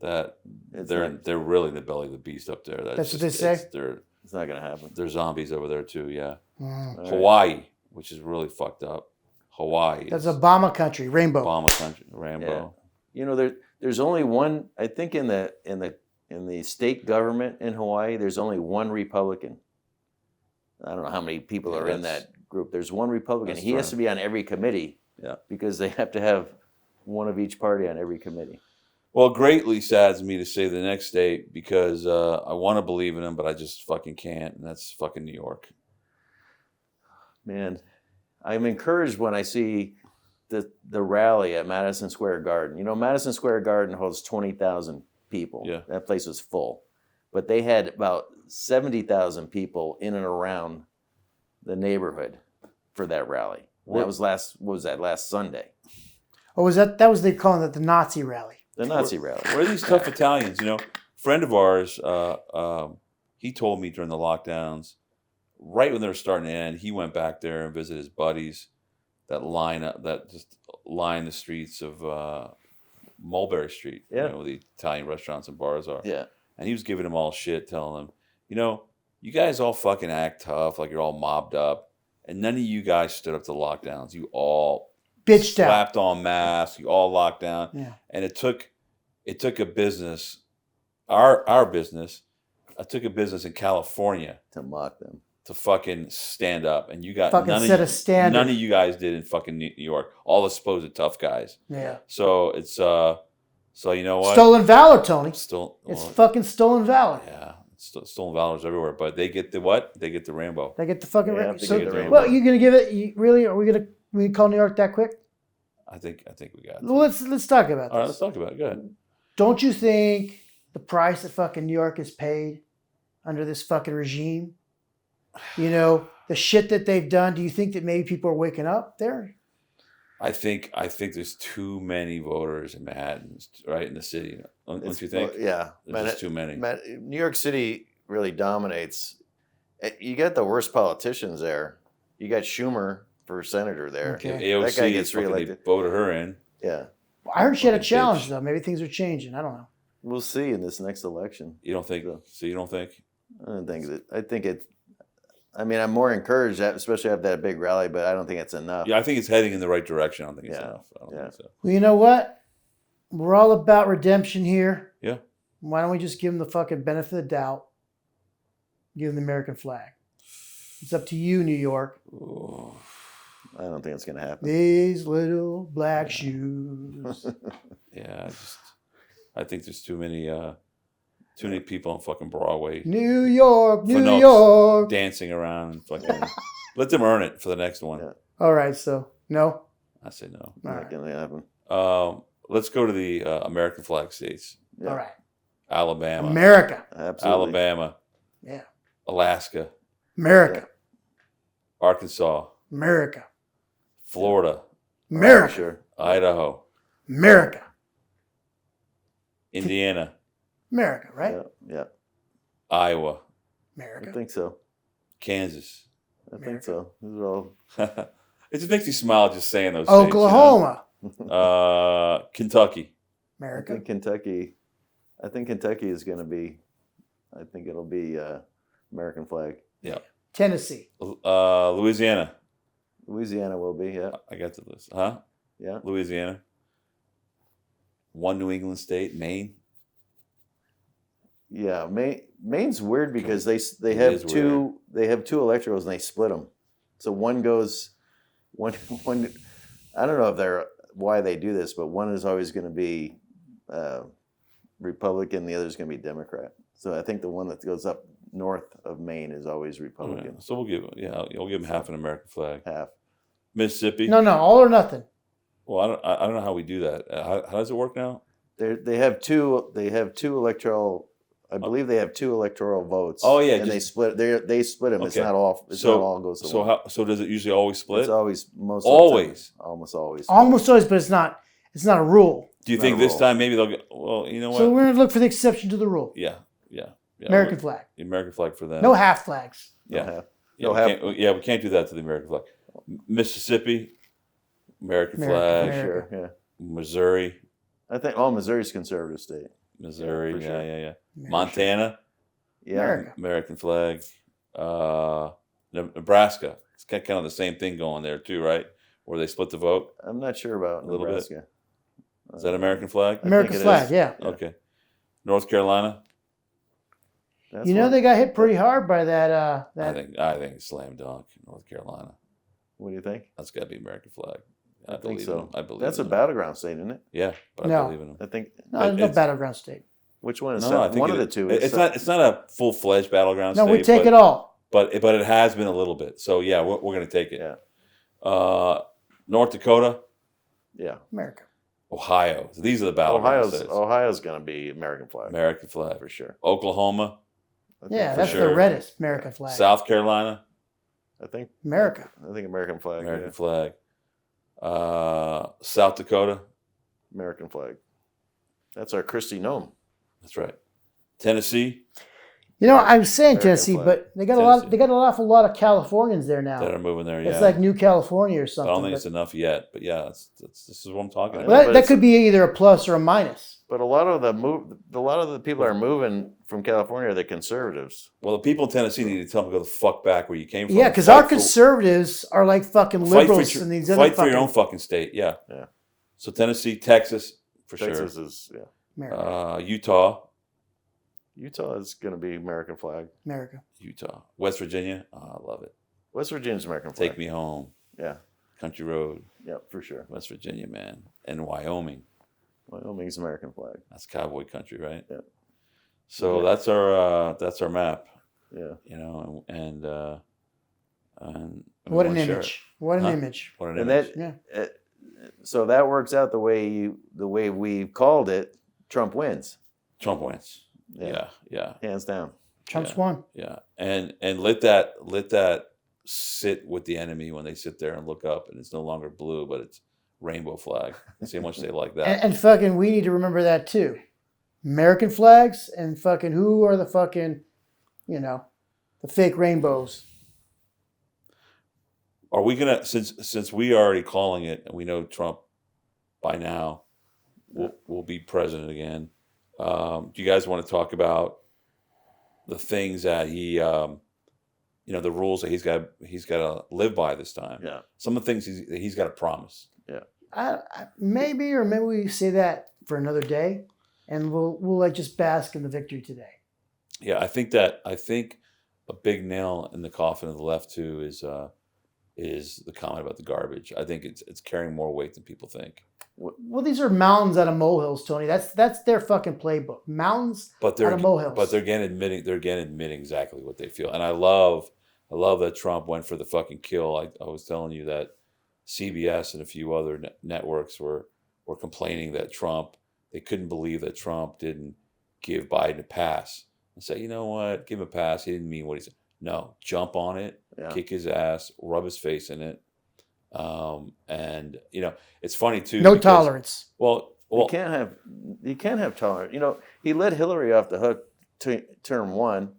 that It's they're really the belly of the beast up there. That's what they say? It's not gonna happen. They're zombies over there too. Yeah. Mm. All right. Hawaii, which is really fucked up. Hawaii. That's is Obama country. Rainbow. Obama country. Rambo. You know, there's only one. I think in the state government in Hawaii, there's only one Republican. I don't know how many people Yeah, are in that's- that group. There's one Republican. that's He has right. to be on every committee. Yeah. Because they have to have one of each party on every committee. Well, it greatly saddens me to say the next state because I want to believe in them, but I just fucking can't, and that's fucking New York. Man, I'm encouraged when I see the rally at Madison Square Garden. You know, Madison Square Garden holds 20,000 people. Yeah. That place was full. But they had about 70,000 people in and around the neighborhood for that rally. And that was last Sunday? Oh, was that was they calling it the Nazi rally? The Nazi rally. Where are these tough Italians? You know, a friend of ours, he told me during the lockdowns, right when they were starting to end, he went back there and visited his buddies that just line the streets of Mulberry Street, Yeah. you know, where the Italian restaurants and bars are. Yeah. And he was giving them all shit, telling them, you know, you guys all fucking act tough, like you're all mobbed up. And none of you guys stood up to lockdowns. You all Bitched out. slapped on masks. You all locked down. Yeah. And it took a business, our business, I took a business in California To mock them. to fucking stand up. And you got Fucking set a standard. none of you guys did in fucking New York. All the supposed tough guys. Yeah. So it's so you know what? Stolen valor, Tony. Still, It's well, fucking stolen valor. yeah. Stolen valors everywhere, but they get the what? They get the rainbow. They get the fucking. Yeah, rainbow. they So, get the rainbow. well, you gonna give it? Really? Are we gonna call New York that quick? I think we got. Well, let's talk about All right, this. let's talk about it. Go ahead. Don't you think the price that fucking New York has paid under this fucking regime? You know, the shit that they've done. Do you think that maybe people are waking up there? I think there's too many voters in Manhattan, right in the city. Don't you think? Well, yeah. There's just too many. New York City really dominates. You got the worst politicians there. You got Schumer for senator there. Okay. AOC That guy gets fucking, they reelected. voted her in. Yeah. I heard she had a Fucking challenge bitch. though. Maybe things are changing. I don't know. We'll see in this next election. You don't think? So you don't think? I don't think that. I think it. I mean, I'm more encouraged, especially after that big rally, but I don't think it's enough. Yeah, I think it's heading in the right direction. I don't think it's Yeah. enough. I don't Yeah. think so. Well, you know what? We're all about redemption here. Yeah. Why don't we just give them the fucking benefit of the doubt? Give them the American flag. It's up to you, New York. Ooh. I don't think it's going to happen. These little black shoes. Yeah, I think there's too many people on fucking Broadway New York, New notes. York. dancing around and fucking let them earn it for the next one. Yeah. All right, so no. I say no. All Not right. going to happen. Let's go to the American flag states. Yeah. All right. Alabama, America. Absolutely. Alabama, Yeah. Alaska, America. Arkansas, America. Florida, America. Sure. Idaho, America. Indiana, America, right? Yeah. Iowa, America. I think so. Kansas. I think so. These are all. It just makes me smile just saying those Oklahoma. states. You know? Kentucky. America. I think Kentucky is going to be. I think it'll be American flag. Yeah. Tennessee. Louisiana. Louisiana will be. Yeah. I got the list. Huh? Yeah. Louisiana. One New England state, Maine. Yeah, Maine's weird because they have two electorals and they split them. So one goes one. I don't know if why they do this, but one is always going to be Republican, the other is going to be Democrat. So I think the one that goes up north of Maine is always Republican. Right. So we'll give them half an American flag. Half. Mississippi. No, all or nothing. Well, I don't know how we do that. How does it work now? They have two electoral. I believe they have two electoral votes. Oh yeah, and they split. They split them. Okay. It's not all. Not all goes to one. So does it usually always split? It's always most. Always. Of the time, almost always. Almost always, but it's not a rule. Do you think this time maybe they'll get? Well, you know what? So we're gonna look for the exception to the rule. Yeah. American flag. The American flag for them. No half flags. Yeah. No we can't do that to the American flag. Mississippi, American flag. Sure. Yeah. Missouri. I think Missouri's conservative state. Missouri. Yeah, for Yeah. Montana. Yeah. American flag. Nebraska. It's kind of the same thing going there too, right? Where they split the vote. I'm not sure about Nebraska. Is that American flag? American flag, yeah. Okay. North Carolina. They got hit pretty hard by that. I think it's slam dunk. North Carolina. What do you think? That's got to be American flag. I think so. I believe that's a battleground state, isn't it? Yeah, but No. I believe in them. I think. No, no battleground state. Which one is I think one of the two? It's not a full fledged battleground state. No, we take it all. But it has been a little bit. So yeah, we're going to take it. Yeah. North Dakota. Yeah. America. Ohio. So these are the battleground states. Ohio's going to be American flag. American flag for sure. Oklahoma. Yeah, that's the reddest American flag. South Carolina. I think America. I think American flag. American flag. South Dakota. American flag. That's our Christie Nome. That's right. Tennessee. I was saying American Tennessee, flag. but they got a lot. They got an awful lot of Californians there now. That are moving there. Yeah. It's like New California or I something. don't think it's enough yet, but yeah, this is what I'm talking about. Well, that could be either a plus or a minus. But a lot of the people that are moving from California are the conservatives. Well, the people in Tennessee need to tell them to go the fuck back where you came from. Yeah, because our conservatives are like fucking liberals and these other fight for your own fucking state. Yeah. Yeah. So Tennessee, Texas, for Texas sure. is Utah. Utah is going to be American flag. America. Utah. West Virginia. Oh, I love it. West Virginia's American flag. Take me home. Yeah. Country road. Yeah, for sure. West Virginia, man. And Wyoming. Wyoming's American flag. That's cowboy country, right? Yeah. So that's our map. Yeah. And what an image. What an image. What an image. So that works out the way we called it. Trump wins. Trump wins. Yeah. Hands down. Trump's won. Yeah. And let that sit with the enemy when they sit there and look up and it's no longer blue, but it's rainbow flag. See how much they like that. And fucking we need to remember that too. American flags and fucking who are the fucking, the fake rainbows. Are we gonna since we are already calling it and we know Trump by now will be president again? Do you guys want to talk about the things that he, the rules that he's got to live by this time? Yeah. Some of the things he's got to promise. Yeah. Maybe we say that for another day, and we'll like just bask in the victory today. Yeah, I think a big nail in the coffin of the left too is the comment about the garbage. I think it's carrying more weight than people think. Well, these are mountains out of molehills, Tony. That's their fucking playbook. Mountains out of molehills. But they're again admitting exactly what they feel. And I love that Trump went for the fucking kill. I was telling you that CBS and a few other networks were complaining that they couldn't believe that Trump didn't give Biden a pass and say, you know what, give him a pass. He didn't mean what he said. No, jump on it, kick his ass, rub his face in it. And it's funny too. No tolerance. Well, Well, you can't have tolerance. You know, he let Hillary off the hook term 1,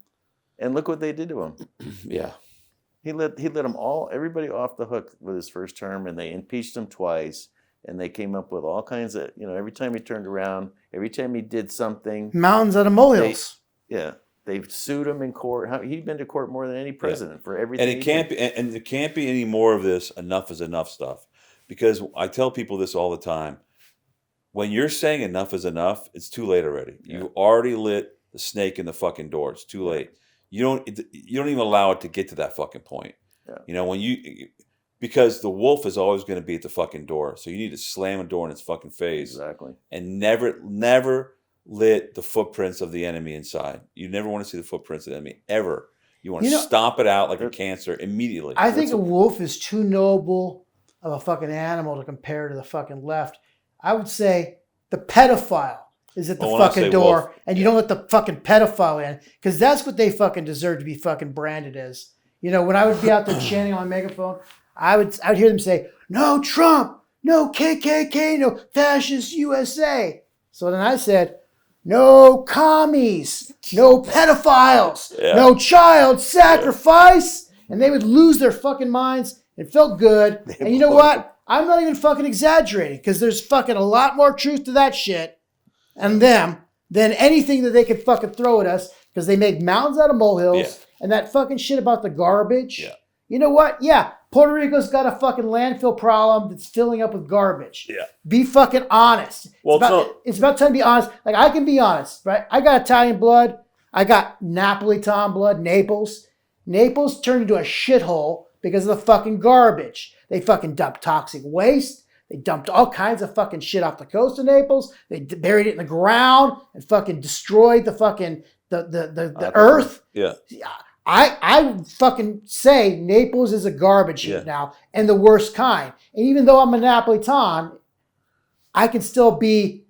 and look what they did to him. Yeah. He let them everybody off the hook with his first term, and they impeached him twice, and they came up with all kinds of, every time he turned around, every time he did something, mountains out of molehills. They've sued him in court. He's been to court more than any president for everything. And there can't be any more of this enough is enough stuff, because I tell people this all the time. When you're saying enough is enough, it's too late already. Yeah. You already lit the snake in the fucking door. It's too late. You don't even allow it to get to that fucking point. Yeah. Because the wolf is always going to be at the fucking door. So you need to slam a door in its fucking face. Exactly. And never lit the footprints of the enemy inside. You never want to see the footprints of the enemy ever. You want to stomp it out like a cancer immediately. I think a wolf is too noble of a fucking animal to compare to the fucking left. I would say the pedophile is at the fucking door, wolf, and you don't let the fucking pedophile in, because that's what they fucking deserve to be fucking branded as. When I would be out there chanting on my megaphone, I would hear them say, "No Trump, no KKK, no fascist USA." So then I said, "No commies, no pedophiles, no child sacrifice," and they would lose their fucking minds. It felt good, and you know what? I'm not even fucking exaggerating, because there's fucking a lot more truth to that shit and them than anything that they could fucking throw at us, because they make mountains out of molehills and that fucking shit about the garbage. Yeah. You know what? Yeah, Puerto Rico's got a fucking landfill problem that's filling up with garbage. Yeah. Be fucking honest. Well, it's about time to be honest. Like, I can be honest, right? I got Italian blood. I got Napolitan blood, Naples. Naples turned into a shithole because of the fucking garbage. They fucking dumped toxic waste. They dumped all kinds of fucking shit off the coast of Naples. They buried it in the ground and fucking destroyed the fucking the earth. Yeah. I fucking say Naples is a garbage heap now, and the worst kind. And even though I'm a Napolitan, I can still be,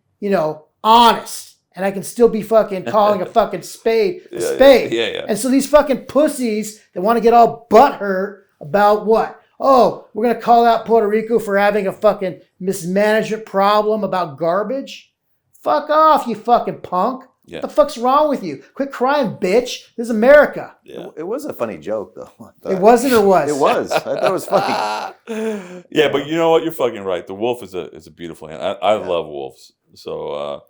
honest. And I can still be fucking calling a fucking spade a spade. Yeah. And so these fucking pussies that want to get all butthurt about what? Oh, we're going to call out Puerto Rico for having a fucking mismanagement problem about garbage? Fuck off, you fucking punk. Yeah. What the fuck's wrong with you? Quit crying, bitch. This is America. Yeah. It was a funny joke, though. It wasn't or was? It was. I thought it was funny. Yeah, but you know what? You're fucking right. The wolf is a beautiful animal. I love wolves. So,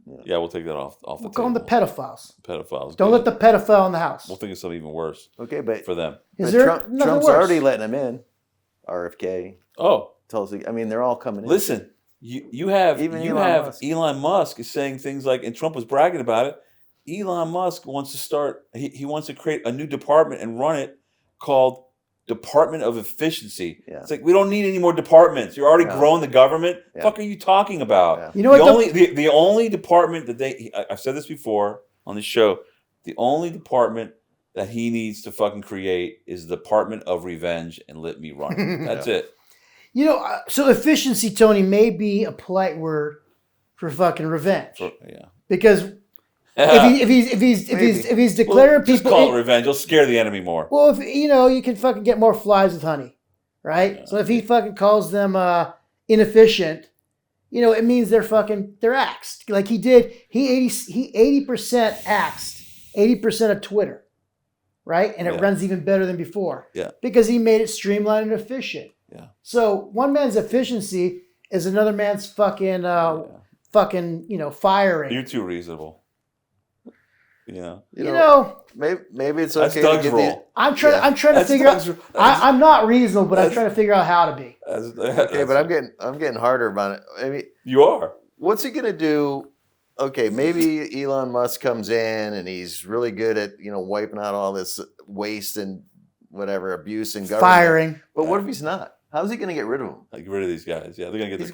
we'll take that off the table. We'll call them the pedophiles. Pedophiles. Don't let the pedophile in the house. We'll think of something even worse. Okay, but for them. Trump's already letting them in. RFK. Oh. Tulsi. I mean, they're all coming in. Listen, you have Elon Musk is saying things like, and Trump was bragging about it. Elon Musk wants to start. He wants to create a new department and run it called Department of Efficiency. Yeah. It's like, we don't need any more departments. You're already growing the government. Yeah. Fuck are you talking about? Yeah. You know what? The only department that I've said this before on the show. The only department that he needs to fucking create is the Department of Revenge and let me run. That's it. So efficiency, Tony, may be a polite word for fucking revenge. Because if he's declaring people, just call it revenge. You'll scare the enemy more. Well, if you can fucking get more flies with honey, right? Yeah. So if he fucking calls them inefficient, it means they're axed. Like he did. He 80% axed 80% of Twitter. Right? And it runs even better than before. Yeah. Because he made it streamlined and efficient. Yeah. So one man's efficiency is another man's fucking firing. You're too reasonable. Maybe it's okay. That's Doug's role. I'm trying to figure out. I'm not reasonable, but I'm trying to figure out how to be. Okay, but I'm getting harder about it. I mean, you are. What's he gonna do? Okay, maybe Elon Musk comes in and he's really good at, wiping out all this waste and whatever abuse in government. Firing. But what if he's not? How's he going to get rid of them? Get rid of these guys. Yeah, they're going to get he's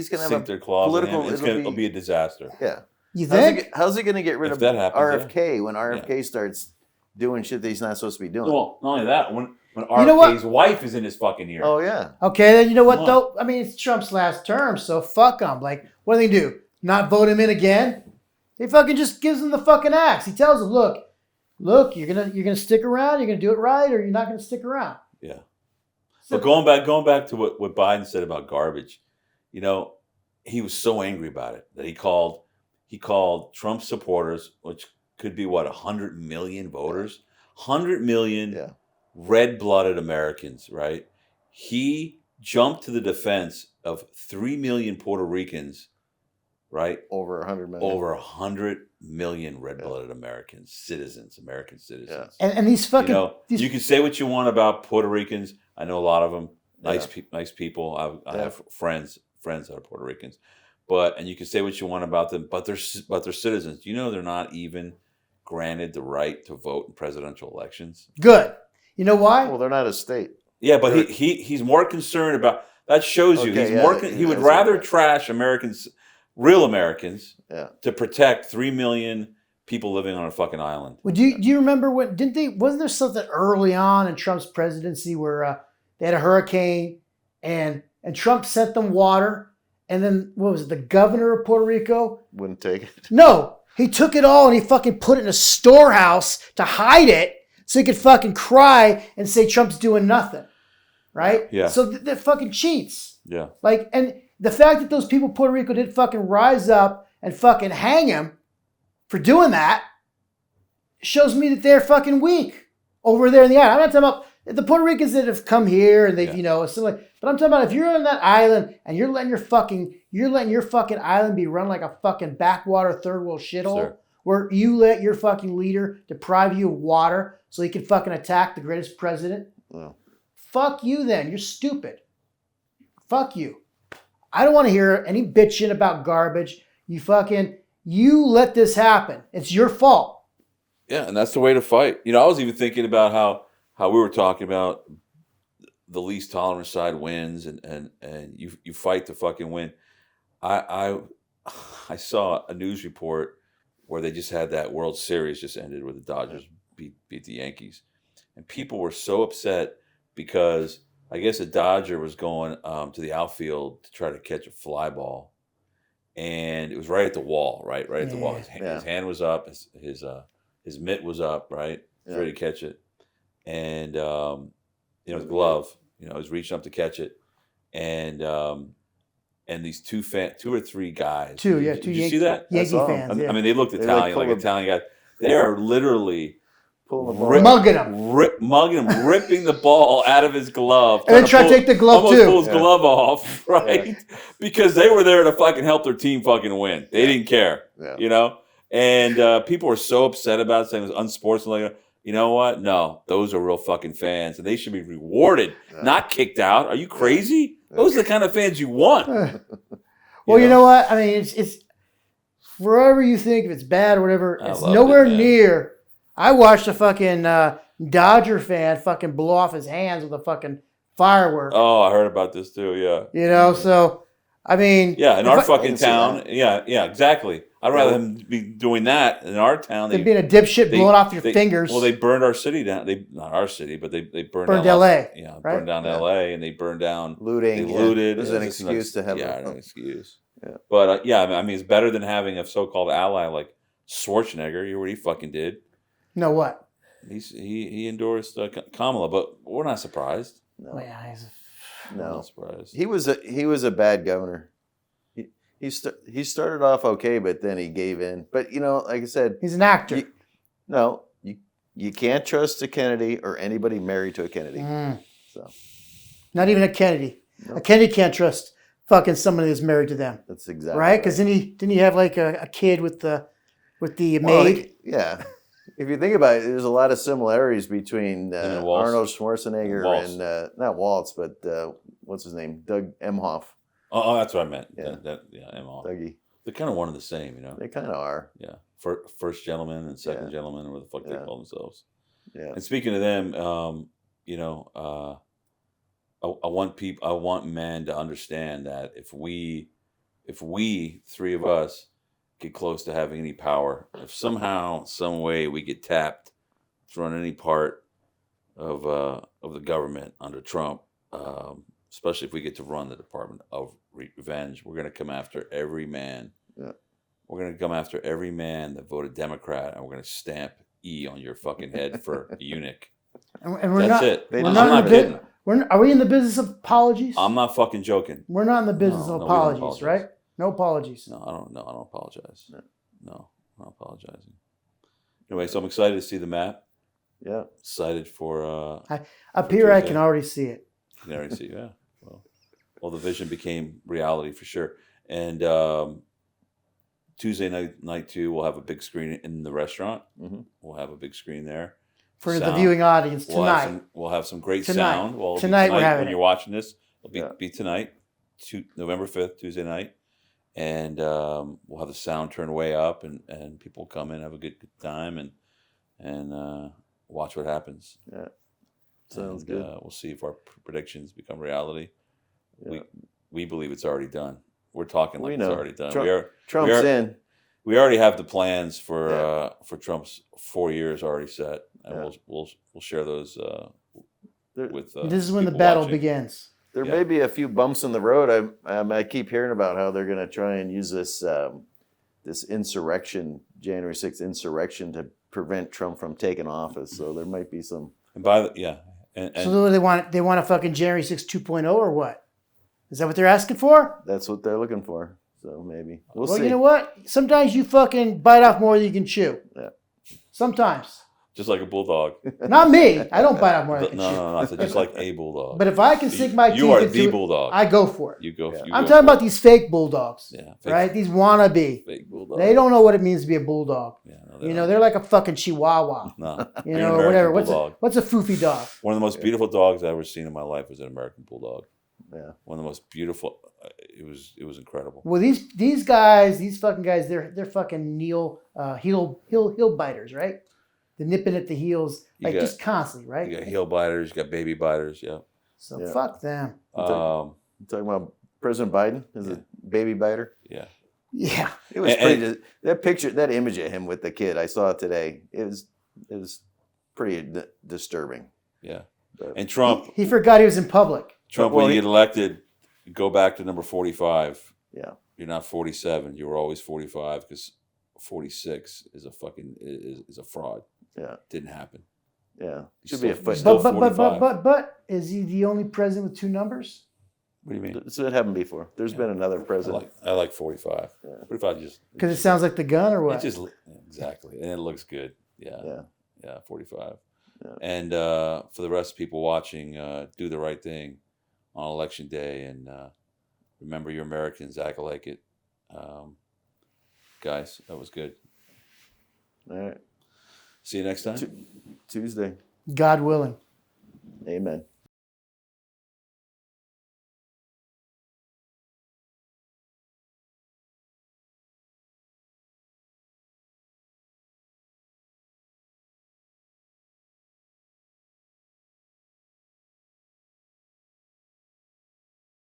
going to have their claws political. It'll be a disaster. Yeah. You think? How's he going to get rid of that happens, RFK when RFK starts doing shit that he's not supposed to be doing? Well, not only that, when RFK's wife is in his fucking ear. Oh yeah. Okay, then you know what though? I mean, it's Trump's last term, so fuck him. Like, what do they do? Not vote him in again? He fucking just gives them the fucking axe. He tells them, look, you're gonna stick around, you're gonna do it right, or you're not gonna stick around. Yeah. So, but going back to what Biden said about garbage, he was so angry about it that he called Trump supporters, which could be 100 million voters, 100 million red-blooded Americans, right? He jumped to the defense of 3 million Puerto Ricans, right? Over 100 million. Over 100 million red-blooded American citizens. Yeah. And these fucking... you can say what you want about Puerto Ricans. I know a lot of them. Nice people. I have friends that are Puerto Ricans. And you can say what you want about them, but they're citizens. You know they're not even granted the right to vote in presidential elections. Good. You know why? Well, they're not a state. Yeah, but he's more concerned about... That shows you. He would rather trash Americans, real Americans, to protect 3 million people living on a fucking island. Well, do you remember when... Wasn't there something early on in Trump's presidency where they had a hurricane and Trump sent them water, and then, what was it, the governor of Puerto Rico? Wouldn't take it. No, he took it all and he fucking put it in a storehouse to hide it so he could fucking cry and say Trump's doing nothing, right? Yeah. So they're fucking cheats. Yeah. And the fact that those people in Puerto Rico didn't fucking rise up and fucking hang him for doing that shows me that they're fucking weak over there in the island. I'm not talking about the Puerto Ricans that have come here and they've, but I'm talking about if you're on that island and you're letting your fucking island be run like a fucking backwater third world shithole, where you let your fucking leader deprive you of water so he can fucking attack the greatest president. Well, fuck you then. You're stupid. Fuck you. I don't want to hear any bitching about garbage. You let this happen. It's your fault. Yeah, and that's the way to fight. I was even thinking about how we were talking about the least tolerant side wins, and you fight to fucking win. I saw a news report where they just had that World Series just ended where the Dodgers beat the Yankees, and people were so upset because I guess a Dodger was going to the outfield to try to catch a fly ball, and it was right at the wall, right at the wall. His hand was up, his mitt was up, right, ready to catch it. And his glove, he was reaching up to catch it, and these two or three guys. Did you Yankee, see that? Yankee fans. I mean, they looked Italian, like Italian guys. They are literally mugging him, ripping the ball out of his glove, and then try to take the glove too. Pull his glove off, right? Because they were there to fucking help their team fucking win. They didn't care, And people were so upset about it, saying it was unsportsmanlike. You know what? No, those are real fucking fans, and they should be rewarded, not kicked out. Are you crazy? Those are the kind of fans you want. Well, you know what? I mean, it's wherever you think if it's bad or whatever, it's nowhere near. I watched a fucking Dodger fan fucking blow off his hands with a fucking firework. Oh, I heard about this too. Yeah. So I mean, in our fucking town, exactly. I'd rather them be doing that in our town. Than being a dipshit blowing off your fingers. Well, they burned our city down. Not our city, but they burned down L.A. Burned down L.A. and they burned down looting. They looted. There's an excuse to have an excuse. Yeah. But I mean, it's better than having a so-called ally like Schwarzenegger. You heard what he fucking did. No, what? He endorsed Kamala, but we're not surprised. No, we're not surprised. He was a bad governor. He started off okay, but then he gave in. But like I said, he's an actor. You can't trust a Kennedy or anybody married to a Kennedy. So, not even a Kennedy. Nope. A Kennedy can't trust fucking somebody that's married to them. That's exactly right. Because didn't he have like a kid with the maid? Yeah. If you think about it, there's a lot of similarities between Arnold Schwarzenegger and not Waltz, but what's his name, Doug Emhoff. Oh, that's what I meant. Emhoff. Dougie. They're kind of one and the same, They kind of are. Yeah. First gentleman and second gentleman, or what the fuck they call themselves. Yeah. And speaking of them, I want men to understand that if we three of us get close to having any power, if somehow, some way we get tapped to run any part of the government under Trump, especially if we get to run the Department of Revenge, we're going to come after every man. Yeah. We're going to come after every man that voted Democrat, and we're going to stamp E on your fucking head for a eunuch. And we're That's not, it. I'm not kidding. Are we in the business of apologies? I'm not fucking joking. We're not in the business of apologies, right? No apologies. No, I don't apologize. No, I'm not apologizing. Anyway, so I'm excited to see the map. Yeah. Excited for Up here, Tuesday. I can already see it. You can already see, yeah. Well, the vision became reality for sure. And Tuesday night too, we'll have a big screen in the restaurant. Mm-hmm. We'll have a big screen there For the viewing audience tonight. We'll have some great sound. Well, tonight we're having when you're watching this, it'll be tonight, November 5th, Tuesday night. And we'll have the sound turned way up, and people come in, have a good time, and watch what happens. Yeah, sounds good. We'll see if our predictions become reality. Yeah. We believe it's already done. We're talking like it's already done. Trump's in. We already have the plans for Trump's 4 years already set, and we'll share those with. This is when the battle begins. There may be a few bumps in the road. I keep hearing about how they're going to try and use this this insurrection, January 6th insurrection, to prevent Trump from taking office. So there might be some. And so they want a fucking January 6th 2.0 or what? Is that what they're asking for? That's what they're looking for. So maybe we'll see. Well, you know what? Sometimes you fucking bite off more than you can chew. Yeah. Sometimes. Just like a bulldog. Not me. I don't bite off more than I can chew. No. Just like a bulldog. But if I can sink my teeth you are into the it, bulldog. I go for it. You go. Yeah. I'm talking about these fake bulldogs. Yeah. Right? These wannabe. Fake bulldog. They don't know what it means to be a bulldog. Yeah, they're like a fucking chihuahua. No. Or whatever. What's a foofy dog? One of the most beautiful dogs I've ever seen in my life was an American bulldog. Yeah. One of the most beautiful. It was incredible. Well, these guys, these fucking guys, they're fucking heel biters, right? They're nipping at the heels just constantly, right? You got heel biters, you got baby biters, yeah. So fuck them. You talking about President Biden as a baby biter? Yeah. Yeah. It was pretty. That picture, that image of him with the kid, I saw it today. It was pretty disturbing. Yeah. But and Trump. He forgot he was in public. Trump, when you get elected, go back to number 45. Yeah. You're not 47. You were always 45 because 46 is a fraud. Yeah. Didn't happen. Yeah. Should be a foot. But is he the only president with two numbers? What do you mean? So it happened before. There's been another president. I like 45. Yeah. 45 just because it sounds like the gun or what? Exactly, and it looks good. Yeah. 45. Yeah. And for the rest of people watching, do the right thing on election day, and remember you're Americans. Act like it, guys. That was good. All right. See you next time. Tuesday. God willing. Amen.